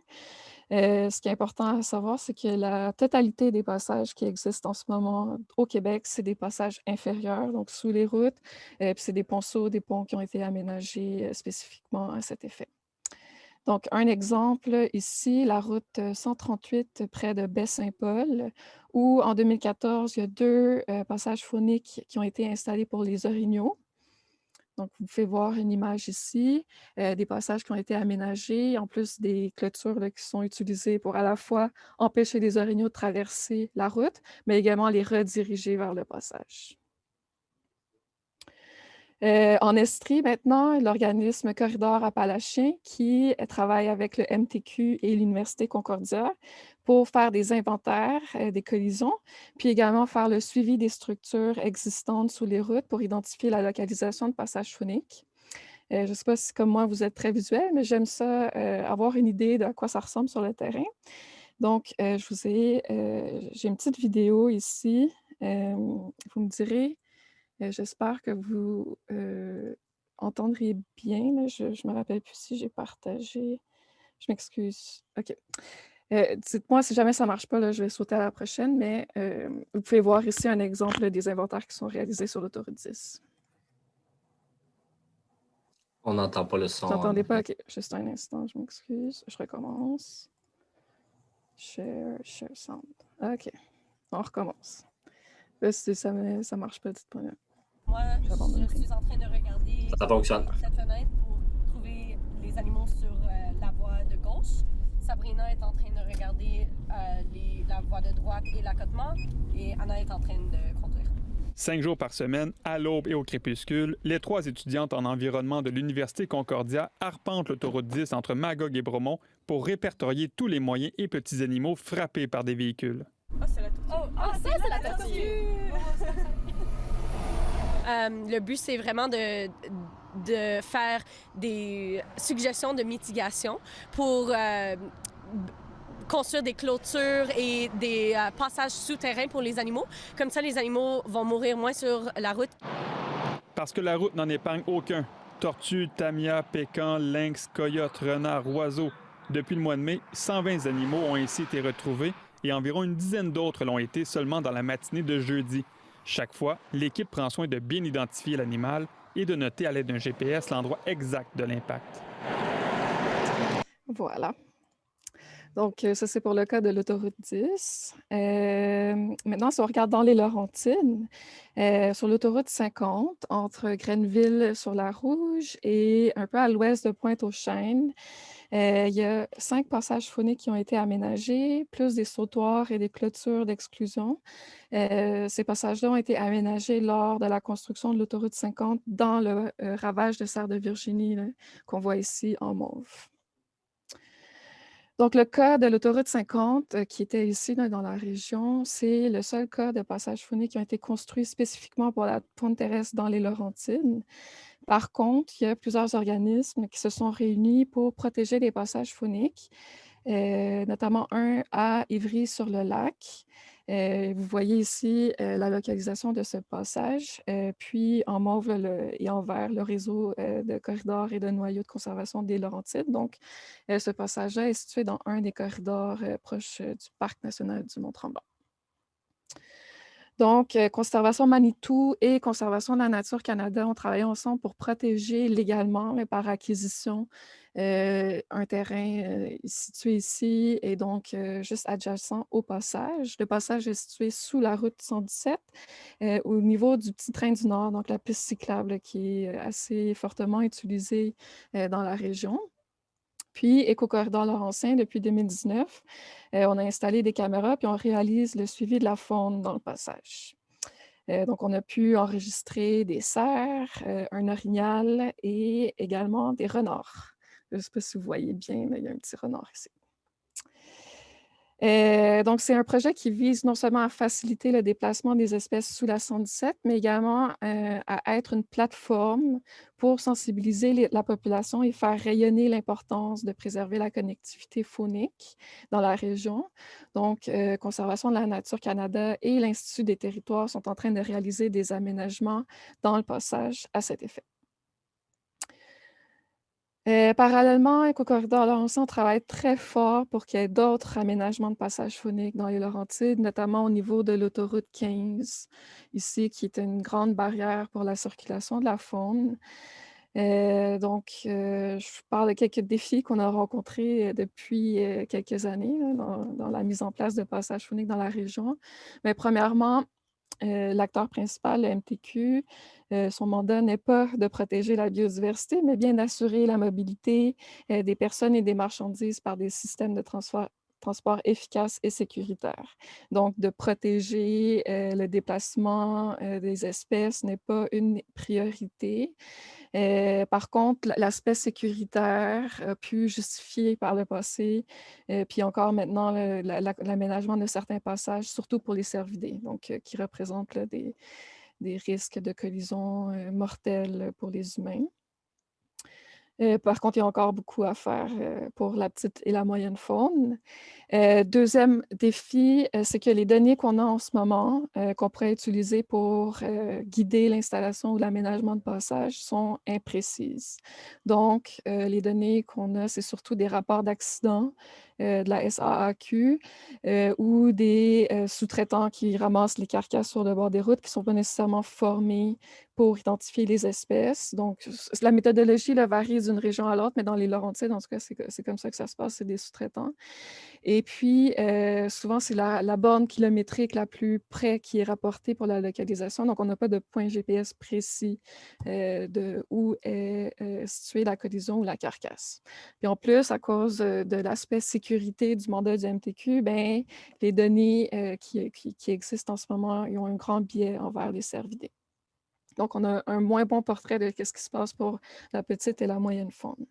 Ce qui est important à savoir, c'est que la totalité des passages qui existent en ce moment au Québec, c'est des passages inférieurs, donc sous les routes, puis c'est des ponceaux, des ponts qui ont été aménagés spécifiquement à cet effet. Donc, un exemple ici, la route 138 près de Baie-Saint-Paul, où en 2014, il y a 2 passages phoniques qui ont été installés pour les orignaux. Donc, vous pouvez voir une image ici, des passages qui ont été aménagés, en plus des clôtures là, qui sont utilisées pour à la fois empêcher les orignaux de traverser la route, mais également les rediriger vers le passage. En Estrie, maintenant, l'organisme Corridor Appalachien qui travaille avec le MTQ et l'Université Concordia pour faire des inventaires des collisions, puis également faire le suivi des structures existantes sous les routes pour identifier la localisation de passages phoniques. Je ne sais pas si, comme moi, vous êtes très visuel, mais j'aime ça, avoir une idée de à quoi ça ressemble sur le terrain. Donc, j'ai une petite vidéo ici. Vous me direz. J'espère que vous entendriez bien. Là. Je ne me rappelle plus si j'ai partagé. Je m'excuse. OK. Dites-moi si jamais ça ne marche pas, là, je vais sauter à la prochaine, mais vous pouvez voir ici un exemple des inventaires qui sont réalisés sur l'autoroute 10. On n'entend pas le son. Vous n'entendez pas? OK. Juste un instant, je m'excuse. Je recommence. Share sound. OK. On recommence. Là, si ça ne marche pas, dites-moi. Moi, je suis en train de regarder Ça fonctionne. cette fenêtre pour trouver les animaux sur la voie de gauche. Sabrina est en train de regarder la voie de droite et l'accotement, et Anna est en train de conduire. 5 jours par semaine, à l'aube et au crépuscule, les 3 étudiantes en environnement de l'Université Concordia arpentent l'autoroute 10 entre Magog et Bromont pour répertorier tous les moyens et petits animaux frappés par des véhicules. Ah, c'est la tortue! Ça, c'est la tortue! Le but, c'est vraiment de faire des suggestions de mitigation pour construire des clôtures et des passages souterrains pour les animaux. Comme ça, les animaux vont mourir moins sur la route. Parce que la route n'en épargne aucun. Tortues, tamias, pécans, lynx, coyotes, renards, oiseaux. Depuis le mois de mai, 120 animaux ont ainsi été retrouvés et environ une dizaine d'autres l'ont été seulement dans la matinée de jeudi. Chaque fois, l'équipe prend soin de bien identifier l'animal et de noter à l'aide d'un GPS l'endroit exact de l'impact. Voilà. Donc, ça, c'est pour le cas de l'autoroute 10. Maintenant, si on regarde dans les Laurentides, sur l'autoroute 50, entre Grenville-sur-la-Rouge et un peu à l'ouest de Pointe-aux-Chênes, il y a 5 passages phoniques qui ont été aménagés, plus des sautoirs et des clôtures d'exclusion. Ces passages-là ont été aménagés lors de la construction de l'autoroute 50 dans le ravage de serre de Virginie qu'on voit ici en mauve. Donc, le cas de l'autoroute 50, qui était ici dans la région, c'est le seul cas de passages phoniques qui ont été construits spécifiquement pour la faune terrestre dans les Laurentides. Par contre, il y a plusieurs organismes qui se sont réunis pour protéger les passages phoniques, notamment un à Ivry-sur-le-Lac. Vous voyez ici la localisation de ce passage, puis en mauve et en vert, le réseau de corridors et de noyaux de conservation des Laurentides. Donc, ce passage-là est situé dans un des corridors proches du Parc national du Mont-Tremblant. Donc, Conservation Manitou et Conservation de la Nature Canada ont travaillé ensemble pour protéger légalement, mais par acquisition, un terrain situé ici et donc juste adjacent au passage. Le passage est situé sous la route 117, au niveau du petit train du Nord, donc la piste cyclable qui est assez fortement utilisée dans la région. Puis, Éco-Corridor Laurentien, depuis 2019, on a installé des caméras puis on réalise le suivi de la faune dans le passage. Donc, on a pu enregistrer des cerfs, un orignal et également des renards. Je ne sais pas si vous voyez bien, mais il y a un petit renard ici. Donc, c'est un projet qui vise non seulement à faciliter le déplacement des espèces sous la 117, mais également à être une plateforme pour sensibiliser la population et faire rayonner l'importance de préserver la connectivité faunique dans la région. Donc, Conservation de la Nature Canada et l'Institut des territoires sont en train de réaliser des aménagements dans le passage à cet effet. Parallèlement, Éco-Corridor Laurentien travaille très fort pour qu'il y ait d'autres aménagements de passage faunique dans les Laurentides, notamment au niveau de l'autoroute 15, ici, qui est une grande barrière pour la circulation de la faune. Je parle de quelques défis qu'on a rencontrés depuis quelques années là, dans la mise en place de passages fauniques dans la région. Mais premièrement, l'acteur principal, le MTQ, son mandat n'est pas de protéger la biodiversité, mais bien d'assurer la mobilité des personnes et des marchandises par des systèmes de transport efficaces et sécuritaires. Donc, de protéger le déplacement des espèces n'est pas une priorité. Par contre, l'aspect sécuritaire a pu justifier par le passé, puis encore maintenant l'aménagement de certains passages, surtout pour les cervidés, donc qui représentent là, des risques de collision mortels pour les humains. Par contre, il y a encore beaucoup à faire pour la petite et la moyenne faune. Deuxième défi, c'est que les données qu'on a en ce moment, qu'on pourrait utiliser pour guider l'installation ou l'aménagement de passage, sont imprécises. Donc, les données qu'on a, c'est surtout des rapports d'accidents de la SAAQ ou des sous-traitants qui ramassent les carcasses sur le bord des routes qui ne sont pas nécessairement formés pour identifier les espèces. Donc, la méthodologie là, varie d'une région à l'autre, mais dans les Laurentides, en tout cas, c'est comme ça que ça se passe, c'est des sous-traitants. Et puis, souvent, c'est la borne kilométrique la plus près qui est rapportée pour la localisation. Donc, on n'a pas de point GPS précis de où est située la collision ou la carcasse. Puis en plus, à cause de l'aspect sécurité du mandat du MTQ, ben, les données qui existent en ce moment, ils ont un grand biais envers les cervidés. Donc, on a un moins bon portrait de ce qui se passe pour la petite et la moyenne faune.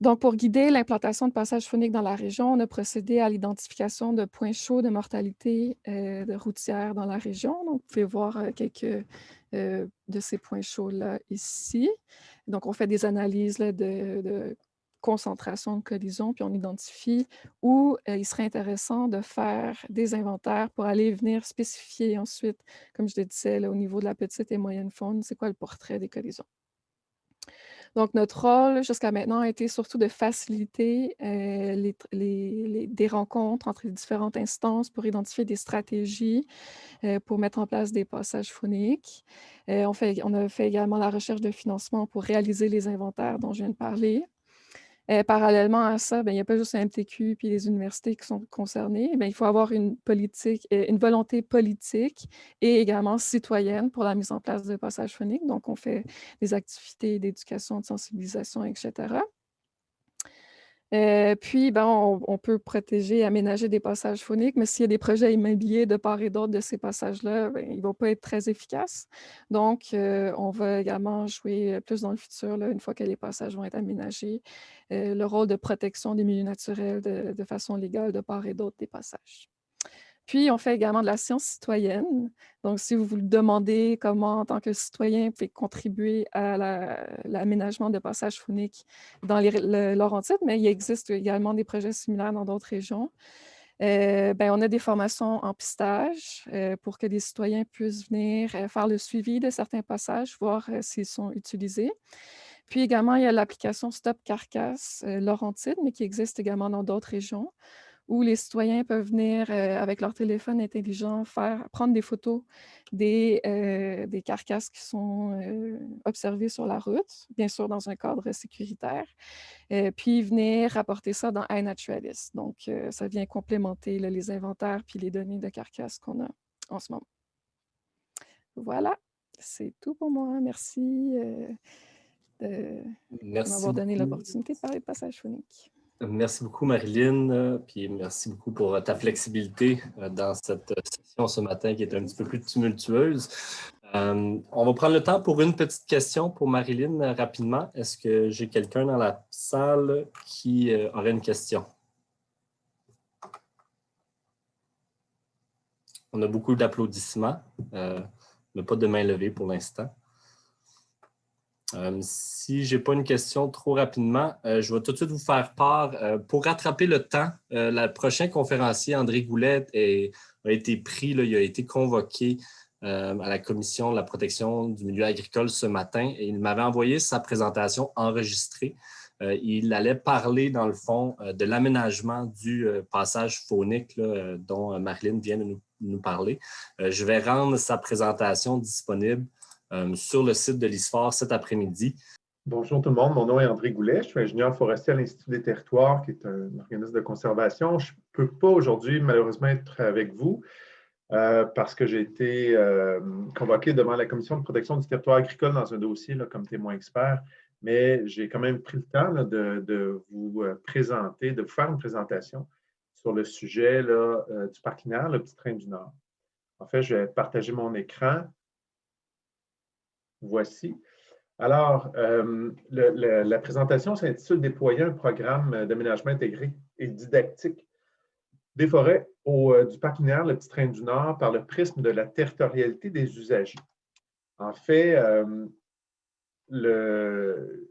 Donc, pour guider l'implantation de passages fauniques dans la région, on a procédé à l'identification de points chauds de mortalité de routière dans la région. Donc, vous pouvez voir quelques de ces points chauds-là ici. Donc, on fait des analyses là, de concentration de collision, puis on identifie où il serait intéressant de faire des inventaires pour aller venir spécifier ensuite, comme je le disais, là, au niveau de la petite et moyenne faune, c'est quoi le portrait des collisions. Donc, notre rôle jusqu'à maintenant a été surtout de faciliter des rencontres entre les différentes instances pour identifier des stratégies pour mettre en place des passages fauniques. On a fait également la recherche de financement pour réaliser les inventaires dont je viens de parler. Parallèlement à ça, il n'y a pas juste un MTQ puis les universités qui sont concernées. Il faut avoir une volonté politique et également citoyenne pour la mise en place de passages fauniques. Donc, on fait des activités d'éducation, de sensibilisation, etc. Puis, on peut protéger et aménager des passages fauniques, mais s'il y a des projets immobiliers de part et d'autre de ces passages-là, ils ne vont pas être très efficaces. Donc, on va également jouer plus dans le futur, là, une fois que les passages vont être aménagés, le rôle de protection des milieux naturels de façon légale de part et d'autre des passages. Puis, on fait également de la science citoyenne. Donc, si vous vous demandez comment, en tant que citoyen, vous pouvez contribuer à l'aménagement de passages fauniques dans les Laurentides, mais il existe également des projets similaires dans d'autres régions. On a des formations en pistage pour que les citoyens puissent venir faire le suivi de certains passages, voir s'ils sont utilisés. Puis également, il y a l'application Stop Carcasse Laurentide, mais qui existe également dans d'autres régions, où les citoyens peuvent venir avec leur téléphone intelligent prendre des photos des carcasses qui sont observées sur la route, bien sûr dans un cadre sécuritaire, puis venir rapporter ça dans iNaturalist. Donc, ça vient complémenter là, les inventaires puis les données de carcasses qu'on a en ce moment. Voilà, c'est tout pour moi. Merci de m'avoir donné l'opportunité de parler de passage phonique. Merci beaucoup, Marilyn, puis merci beaucoup pour ta flexibilité dans cette session ce matin qui est un petit peu plus tumultueuse. On va prendre le temps pour une petite question pour Marilyn rapidement. Est-ce que j'ai quelqu'un dans la salle qui aurait une question? On a beaucoup d'applaudissements, mais pas de main levée pour l'instant. Si je n'ai pas une question trop rapidement, je vais tout de suite vous faire part. Pour rattraper le temps, le prochain conférencier, André Goulet, a été pris, là, il a été convoqué à la Commission de la protection du milieu agricole ce matin et il m'avait envoyé sa présentation enregistrée. Il allait parler, dans le fond, de l'aménagement du passage phonique là, dont Marilyn vient de nous parler. Je vais rendre sa présentation disponible sur le site de l'ISFOR cet après-midi. Bonjour tout le monde, mon nom est André Goulet, je suis ingénieur forestier à l'Institut des territoires, qui est un organisme de conservation. Je ne peux pas aujourd'hui, malheureusement, être avec vous parce que j'ai été convoqué devant la Commission de protection du territoire agricole dans un dossier là, comme témoin expert, mais j'ai quand même pris le temps là, de vous présenter, de vous faire une présentation sur le sujet là, du parc linéaire, le Petit Train du Nord. En fait, je vais partager mon écran. Voici. Alors, la présentation s'intitule « Déployer un programme d'aménagement intégré et didactique des forêts du parc linéaire Le Petit Train du Nord par le prisme de la territorialité des usagers ». En fait,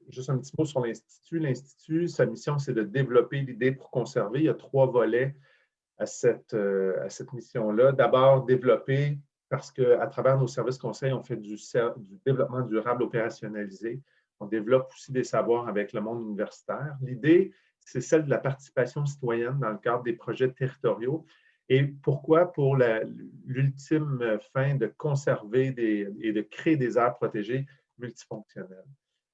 juste un petit mot sur l'Institut. L'Institut, sa mission, c'est de développer l'idée pour conserver. Il y a 3 volets à cette mission-là. D'abord, développer parce qu'à travers nos services conseils, on fait du développement durable opérationnalisé. On développe aussi des savoirs avec le monde universitaire. L'idée, c'est celle de la participation citoyenne dans le cadre des projets territoriaux. Et pourquoi? Pour l'ultime fin de conserver et de créer des aires protégées multifonctionnelles.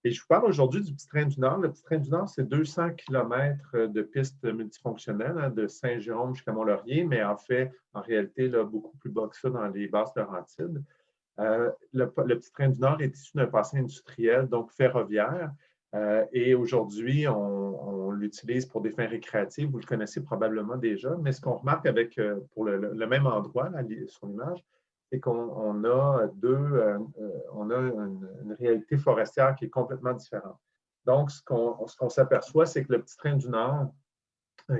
Et je vous parle aujourd'hui du Petit Train du Nord. Le Petit Train du Nord, c'est 200 km de pistes multifonctionnelles, hein, de Saint-Jérôme jusqu'à Mont-Laurier, mais en fait, en réalité, là, beaucoup plus bas que ça dans les Basses-Laurentides. Le Petit Train du Nord est issu d'un passé industriel, donc ferroviaire, et aujourd'hui, on l'utilise pour des fins récréatives. Vous le connaissez probablement déjà, mais ce qu'on remarque pour le même endroit, là, sur l'image, c'est qu'on a une réalité forestière qui est complètement différente. Donc, ce qu'on s'aperçoit, c'est que le Petit Train du Nord,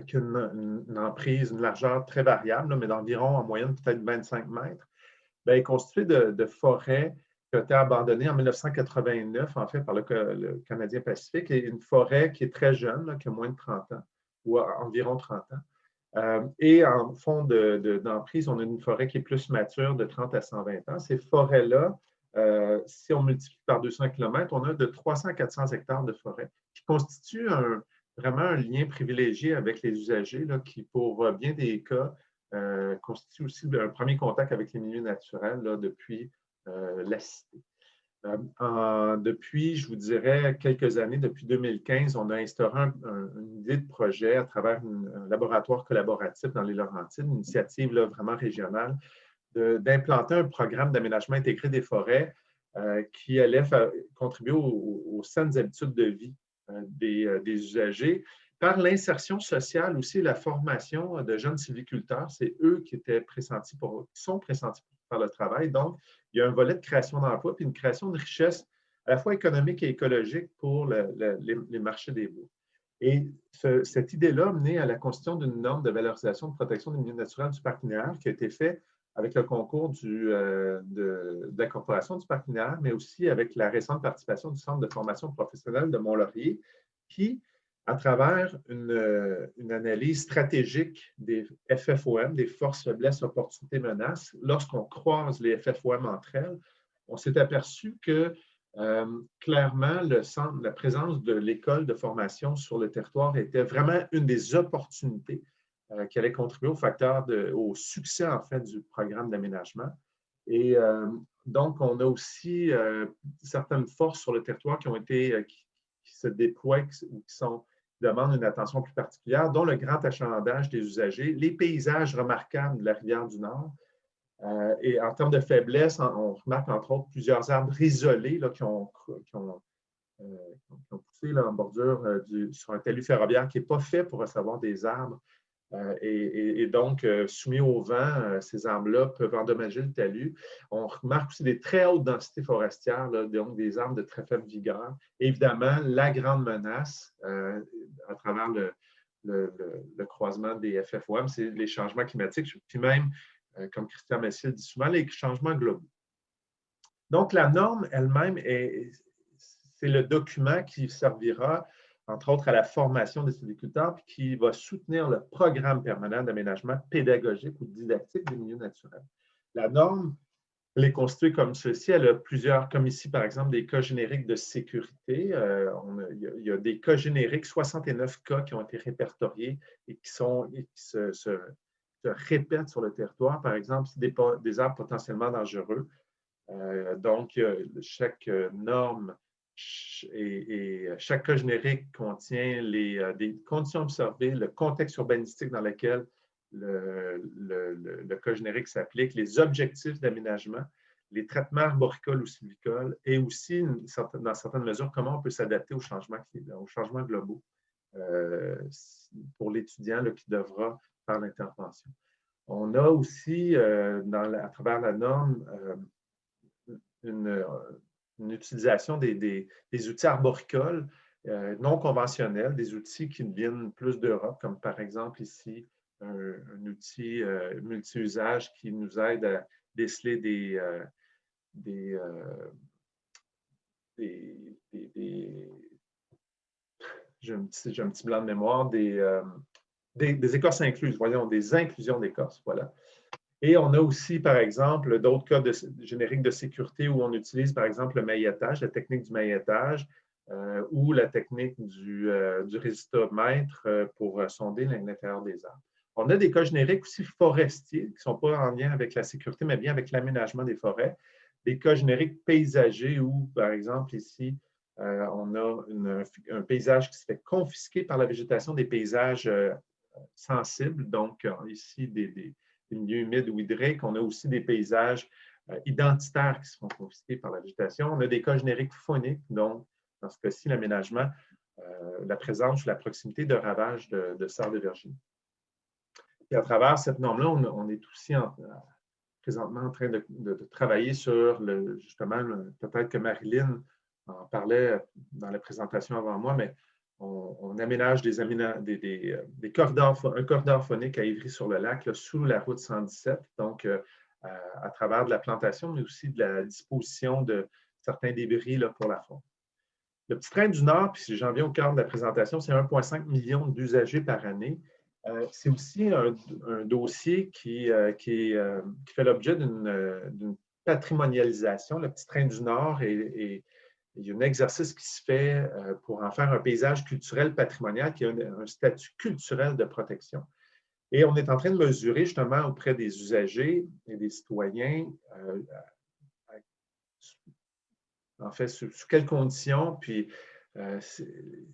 qui a une emprise, une largeur très variable, là, mais d'environ en moyenne peut-être 25 mètres, bien, est constitué de forêts qui ont été abandonnées en 1989, en fait, par le Canadien Pacifique, et une forêt qui est très jeune, là, qui a moins de 30 ans, ou environ 30 ans. Et en fond d'emprise, on a une forêt qui est plus mature, de 30 à 120 ans. Ces forêts-là, si on multiplie par 200 km, on a de 300 à 400 hectares de forêt, qui constituent vraiment un lien privilégié avec les usagers, là, qui, pour bien des cas, constitue aussi un premier contact avec les milieux naturels là, depuis la cité. Depuis, je vous dirais, quelques années, depuis 2015, on a instauré une idée de projet à travers un laboratoire collaboratif dans les Laurentides, une initiative là, vraiment régionale, d'implanter un programme d'aménagement intégré des forêts qui allait contribuer aux saines habitudes de vie des usagers par l'insertion sociale aussi, la formation de jeunes sylviculteurs. C'est eux qui sont pressentis pour faire le travail. Donc, il y a un volet de création d'emplois puis une création de richesse à la fois économique et écologique pour les marchés des bois. Et cette idée-là a mené à la constitution d'une norme de valorisation de protection des milieux naturels du parc linéaire qui a été fait avec le concours de la Corporation du parc linéaire, mais aussi avec la récente participation du Centre de formation professionnelle de Mont-Laurier, qui, à travers une analyse stratégique des FFOM, des forces, faiblesses, opportunités, menaces, lorsqu'on croise les FFOM entre elles, on s'est aperçu que clairement, la présence de l'école de formation sur le territoire était vraiment une des opportunités qui allait contribuer au succès, en fait, du programme d'aménagement. Et donc, on a aussi certaines forces sur le territoire qui se déploient ou qui demandent une attention plus particulière, dont le grand achalandage des usagers, les paysages remarquables de la rivière du Nord. Et en termes de faiblesse, on remarque entre autres plusieurs arbres isolés là, qui ont poussé là, en bordure sur un talus ferroviaire qui n'est pas fait pour recevoir des arbres. Et donc, soumis au vent, ces arbres-là peuvent endommager le talus. On remarque aussi des très hautes densités forestières, là, donc des arbres de très faible vigueur. Et évidemment, la grande menace à travers le croisement des FFOM, c'est les changements climatiques, puis même, comme Christian Messier dit souvent, les changements globaux. Donc, la norme elle-même, c'est le document qui servira entre autres à la formation des sylviculteurs, puis qui va soutenir le programme permanent d'aménagement pédagogique ou didactique des milieux naturels. La norme, elle est constituée comme ceci. Elle a plusieurs, comme ici, par exemple, des cas génériques de sécurité. Il y a des cas génériques, 69 cas qui ont été répertoriés et qui se répètent sur le territoire. Par exemple, des arbres potentiellement dangereux. Donc, chaque norme et chaque cas générique contient des conditions observées, le contexte urbanistique dans lequel le cas générique s'applique, les objectifs d'aménagement, les traitements arboricoles ou sylvicoles et aussi, dans certaines mesures, comment on peut s'adapter aux changements globaux pour l'étudiant qui devra faire l'intervention. On a aussi, à travers la norme, une utilisation des outils arboricoles non conventionnels, des outils qui viennent plus d'Europe, comme par exemple ici, un outil multi-usage qui nous aide à déceler j'ai un petit blanc de mémoire, des écorces incluses, voyons, des inclusions d'écorces, voilà. Et on a aussi, par exemple, d'autres cas génériques de sécurité où on utilise, par exemple, le maillettage, la technique du maillettage ou la technique du résistomètre pour sonder l'intérieur des arbres. On a des cas génériques aussi forestiers qui ne sont pas en lien avec la sécurité, mais bien avec l'aménagement des forêts. Des cas génériques paysagers où, par exemple, ici, on a un paysage qui se fait confisquer par la végétation, des paysages sensibles, donc ici, des milieux humides ou hydriques. On a aussi des paysages identitaires qui se font confisquer par la végétation. On a des cas génériques fauniques, donc, dans ce cas-ci, l'aménagement, la présence ou la proximité de ravages de cerfs de Virginie. Et à travers cette norme-là, on est aussi présentement en train de travailler sur, justement, peut-être que Marilyn en parlait dans la présentation avant moi, mais on aménage un corridor phonique à Ivry-sur-le-Lac, sous la route 117, donc à travers de la plantation, mais aussi de la disposition de certains débris là, pour la faune. Le petit train du Nord, puis si j'en viens au cœur de la présentation, c'est 1,5 million d'usagers par année. C'est aussi un dossier qui fait l'objet d'une patrimonialisation. Le petit train du Nord il y a un exercice qui se fait pour en faire un paysage culturel patrimonial qui a un statut culturel de protection. Et on est en train de mesurer justement auprès des usagers et des citoyens, en fait, sous quelles conditions, puis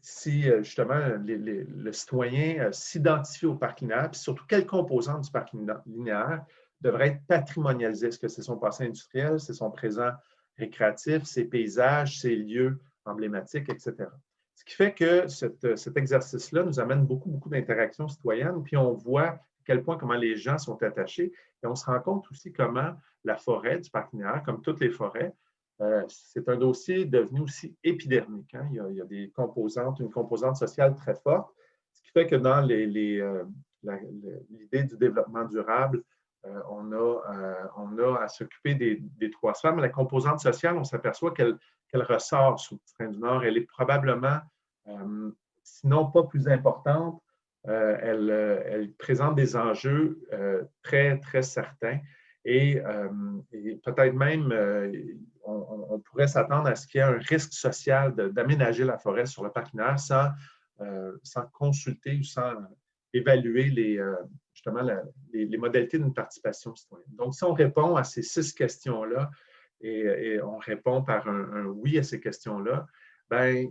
si justement le citoyen s'identifie au parc linéaire, puis surtout quelles composantes du parc linéaire devraient être patrimonialisées. Est-ce que c'est son passé industriel, c'est son présent récréatifs, ses paysages, ses lieux emblématiques, etc. Ce qui fait que cet exercice-là nous amène beaucoup d'interactions citoyennes, puis on voit à quel point comment les gens sont attachés, et on se rend compte aussi comment la forêt du parc linéaire, comme toutes les forêts, c'est un dossier devenu aussi épidermique. Hein? Il y a une composante sociale très forte, ce qui fait que dans l'idée du développement durable, on a à s'occuper des trois sphères, mais la composante sociale, on s'aperçoit qu'elle ressort sous le train du Nord. Elle est probablement, sinon pas plus importante, elle présente des enjeux très, très certains. Et peut-être même, on pourrait s'attendre à ce qu'il y ait un risque social d'aménager la forêt sur le parc linéaire sans consulter ou sans évaluer justement les modalités d'une participation citoyenne. Donc, si on répond à ces 6 questions-là et on répond par un oui à ces questions-là, bien,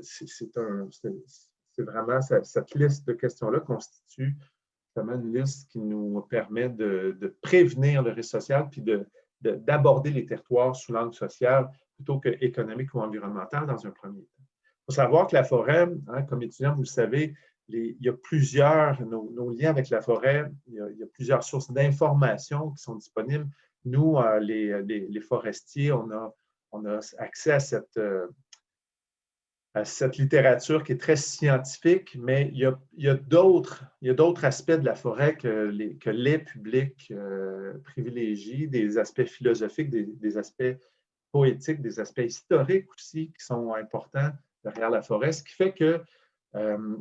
c'est vraiment cette liste de questions-là constitue vraiment une liste qui nous permet de prévenir le risque social puis d'aborder les territoires sous l'angle social plutôt qu'économique ou environnemental dans un premier temps. Il faut savoir que la forêt, hein, comme étudiant, vous le savez, il y a plusieurs, nos liens avec la forêt, il y a plusieurs sources d'informations qui sont disponibles. Nous, les forestiers, on a accès à cette littérature qui est très scientifique, mais il y a d'autres aspects de la forêt que les publics privilégient, des aspects philosophiques, des aspects poétiques, des aspects historiques aussi qui sont importants derrière la forêt, ce qui fait que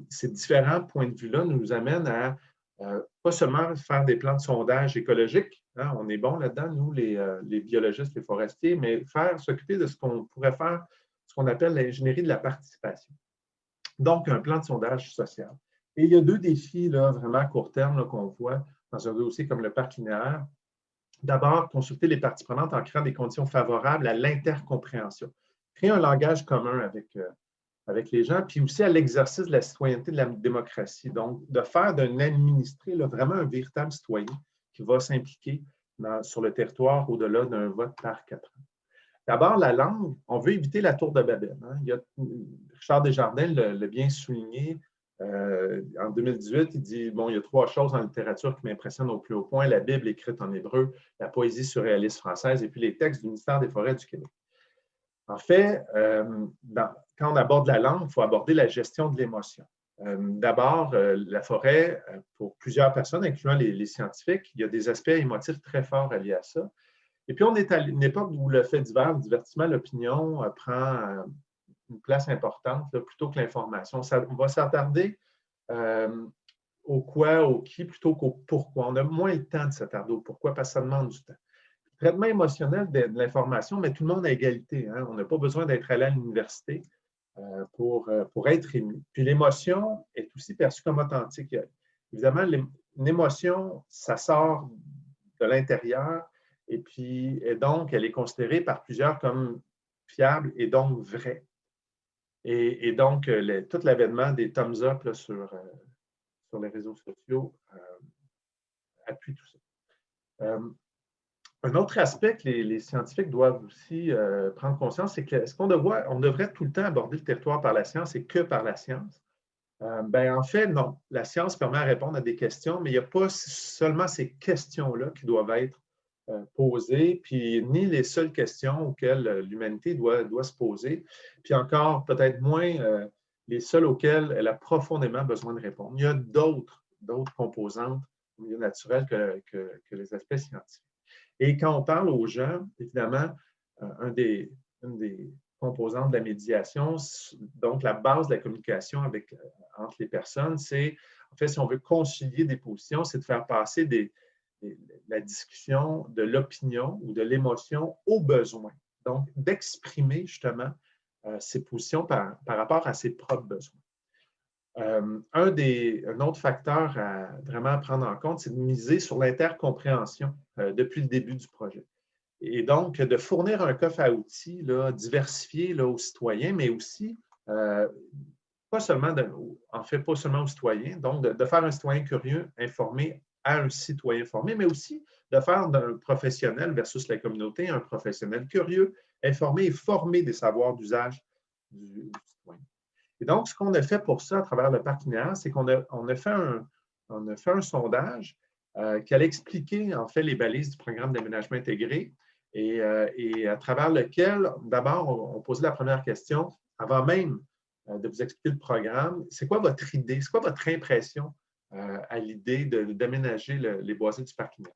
ces différents points de vue-là nous amènent à pas seulement faire des plans de sondage écologique, hein, on est bon là-dedans, nous, les biologistes, les forestiers, mais s'occuper de ce qu'on pourrait faire, ce qu'on appelle l'ingénierie de la participation. Donc, un plan de sondage social. Et il y a 2 défis là, vraiment à court terme qu'on voit dans un dossier comme le parc linéaire. D'abord, consulter les parties prenantes en créant des conditions favorables à l'intercompréhension. Créer un langage commun avec les gens, puis aussi à l'exercice de la citoyenneté, de la démocratie. Donc, de faire d'un administré là, vraiment un véritable citoyen qui va s'impliquer sur le territoire au-delà d'un vote par 4 ans. D'abord, la langue, on veut éviter la tour de Babel. Hein. Richard Desjardins l'a bien souligné en 2018. Il dit, bon, il y a 3 choses en littérature qui m'impressionnent au plus haut point, la Bible écrite en hébreu, la poésie surréaliste française et puis les textes du ministère des Forêts du Québec. En fait, quand on aborde la langue, il faut aborder la gestion de l'émotion. D'abord, la forêt, pour plusieurs personnes, incluant les scientifiques, il y a des aspects émotifs très forts liés à ça. Et puis, on est à une époque où le fait divers, le divertissement, l'opinion prend une place importante là, plutôt que l'information. On va s'attarder au quoi, au qui, plutôt qu'au pourquoi. On a moins le temps de s'attarder au pourquoi parce que ça demande du temps. Le traitement émotionnel de l'information, mais tout le monde à égalité. Hein. On n'a pas besoin d'être allé à l'université pour être ému. Puis l'émotion est aussi perçue comme authentique. Évidemment, une émotion, ça sort de l'intérieur. Et donc, elle est considérée par plusieurs comme fiable et donc vraie. Et donc, tout l'avènement des thumbs up là, sur les réseaux sociaux appuie tout ça. Un autre aspect que les scientifiques doivent aussi prendre conscience, c'est qu'on devrait tout le temps aborder le territoire par la science et que par la science. En fait, non. La science permet de répondre à des questions, mais il n'y a pas seulement ces questions-là qui doivent être posées, puis ni les seules questions auxquelles l'humanité doit se poser, puis encore peut-être moins les seules auxquelles elle a profondément besoin de répondre. Il y a d'autres composantes au milieu naturel que les aspects scientifiques. Et quand on parle aux gens, évidemment, une des composantes de la médiation, donc la base de la communication entre les personnes, c'est, en fait, si on veut concilier des positions, c'est de faire passer la discussion de l'opinion ou de l'émotion au besoin. Donc, d'exprimer justement ses positions par rapport à ses propres besoins. Un autre facteur à vraiment prendre en compte, c'est de miser sur l'intercompréhension depuis le début du projet. Et donc, de fournir un coffre à outils là, diversifié là, aux citoyens, mais aussi, pas seulement aux citoyens, donc de faire un citoyen curieux informé à un citoyen formé, mais aussi de faire d'un professionnel versus la communauté un professionnel curieux, informé et formé des savoirs d'usage du citoyen. Et donc, ce qu'on a fait pour ça à travers le parc linéaire, c'est qu'on a fait un sondage qui allait expliquer en fait les balises du programme d'aménagement intégré et à travers lequel, d'abord, on posait la première question, avant même de vous expliquer le programme, c'est quoi votre idée, c'est quoi votre impression à l'idée d'aménager les boisés du parc linéaire?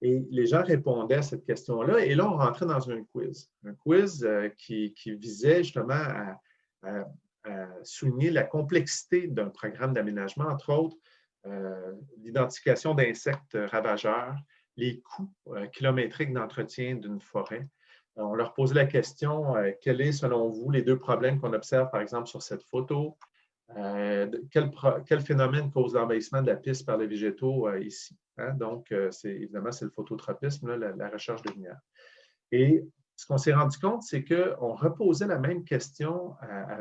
Et les gens répondaient à cette question-là, et là, on rentrait dans un quiz qui visait justement à souligner la complexité d'un programme d'aménagement, entre autres, l'identification d'insectes ravageurs, les coûts kilométriques d'entretien d'une forêt. On leur posait la question, quels sont, selon vous, les 2 problèmes qu'on observe, par exemple, sur cette photo? quel phénomène cause l'envahissement de la piste par les végétaux ici. Hein? Donc, évidemment, c'est le phototropisme, là, la recherche de lumière. Et ce qu'on s'est rendu compte, c'est qu'on reposait la même question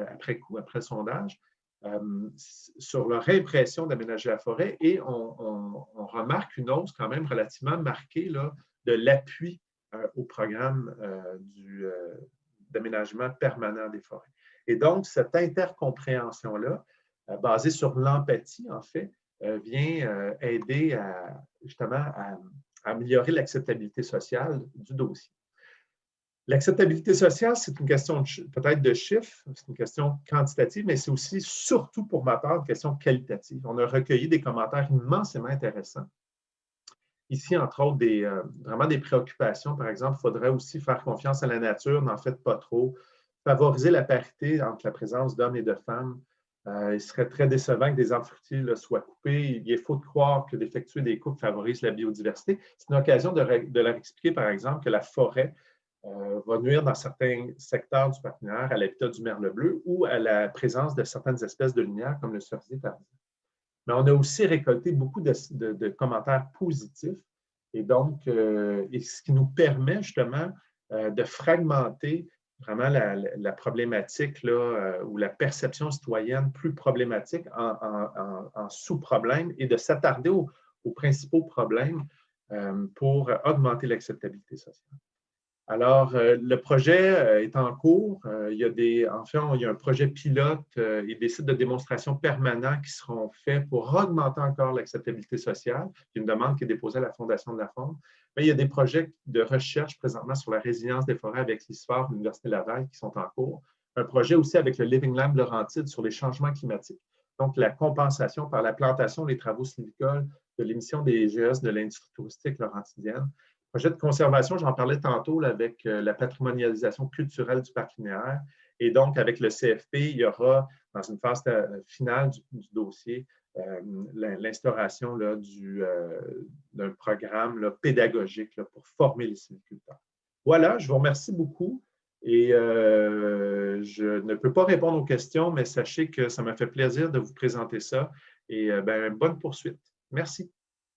après coup, après le sondage, sur leur impression d'aménager la forêt et on remarque une hausse quand même relativement marquée là, de l'appui au programme d'aménagement permanent des forêts. Et donc, cette intercompréhension-là, basée sur l'empathie, en fait, vient aider justement à améliorer l'acceptabilité sociale du dossier. L'acceptabilité sociale, c'est une question peut-être de chiffres, c'est une question quantitative, mais c'est aussi, surtout pour ma part, une question qualitative. On a recueilli des commentaires immensément intéressants. Ici, entre autres, vraiment des préoccupations. Par exemple, il faudrait aussi faire confiance à la nature, n'en faites pas trop. Favoriser la parité entre la présence d'hommes et de femmes. Il serait très décevant que des arbres fruitiers là, soient coupés. Il est faux de croire que d'effectuer des coupes favorise la biodiversité. C'est une occasion de leur expliquer, par exemple, que la forêt va nuire dans certains secteurs du parc linéaire à l'habitat du merle bleu ou à la présence de certaines espèces de lumière, comme le cerisier tardif. Mais on a aussi récolté beaucoup de commentaires positifs et donc, ce qui nous permet justement de fragmenter vraiment la problématique là, ou la perception citoyenne plus problématique en sous-problèmes et de s'attarder aux principaux problèmes pour augmenter l'acceptabilité sociale. Alors, le projet est en cours. Il y a un projet pilote et des sites de démonstration permanents qui seront faits pour augmenter encore l'acceptabilité sociale. Il y a une demande qui est déposée à la Fondation de la Faune. Mais il y a des projets de recherche présentement sur la résilience des forêts avec l'ISFAR de l'Université Laval qui sont en cours. Un projet aussi avec le Living Lab Laurentide sur les changements climatiques. Donc, la compensation par la plantation des travaux sylvicoles de l'émission des GES de l'industrie touristique laurantidienne. Projet de conservation, j'en parlais tantôt là, avec la patrimonialisation culturelle du parc linéaire. Et donc, avec le CFP, il y aura, dans une phase finale du dossier, l'instauration d'un programme là, pédagogique là, pour former les sylviculteurs. Voilà, je vous remercie beaucoup. Et je ne peux pas répondre aux questions, mais sachez que ça m'a fait plaisir de vous présenter ça. Et bonne poursuite. Merci.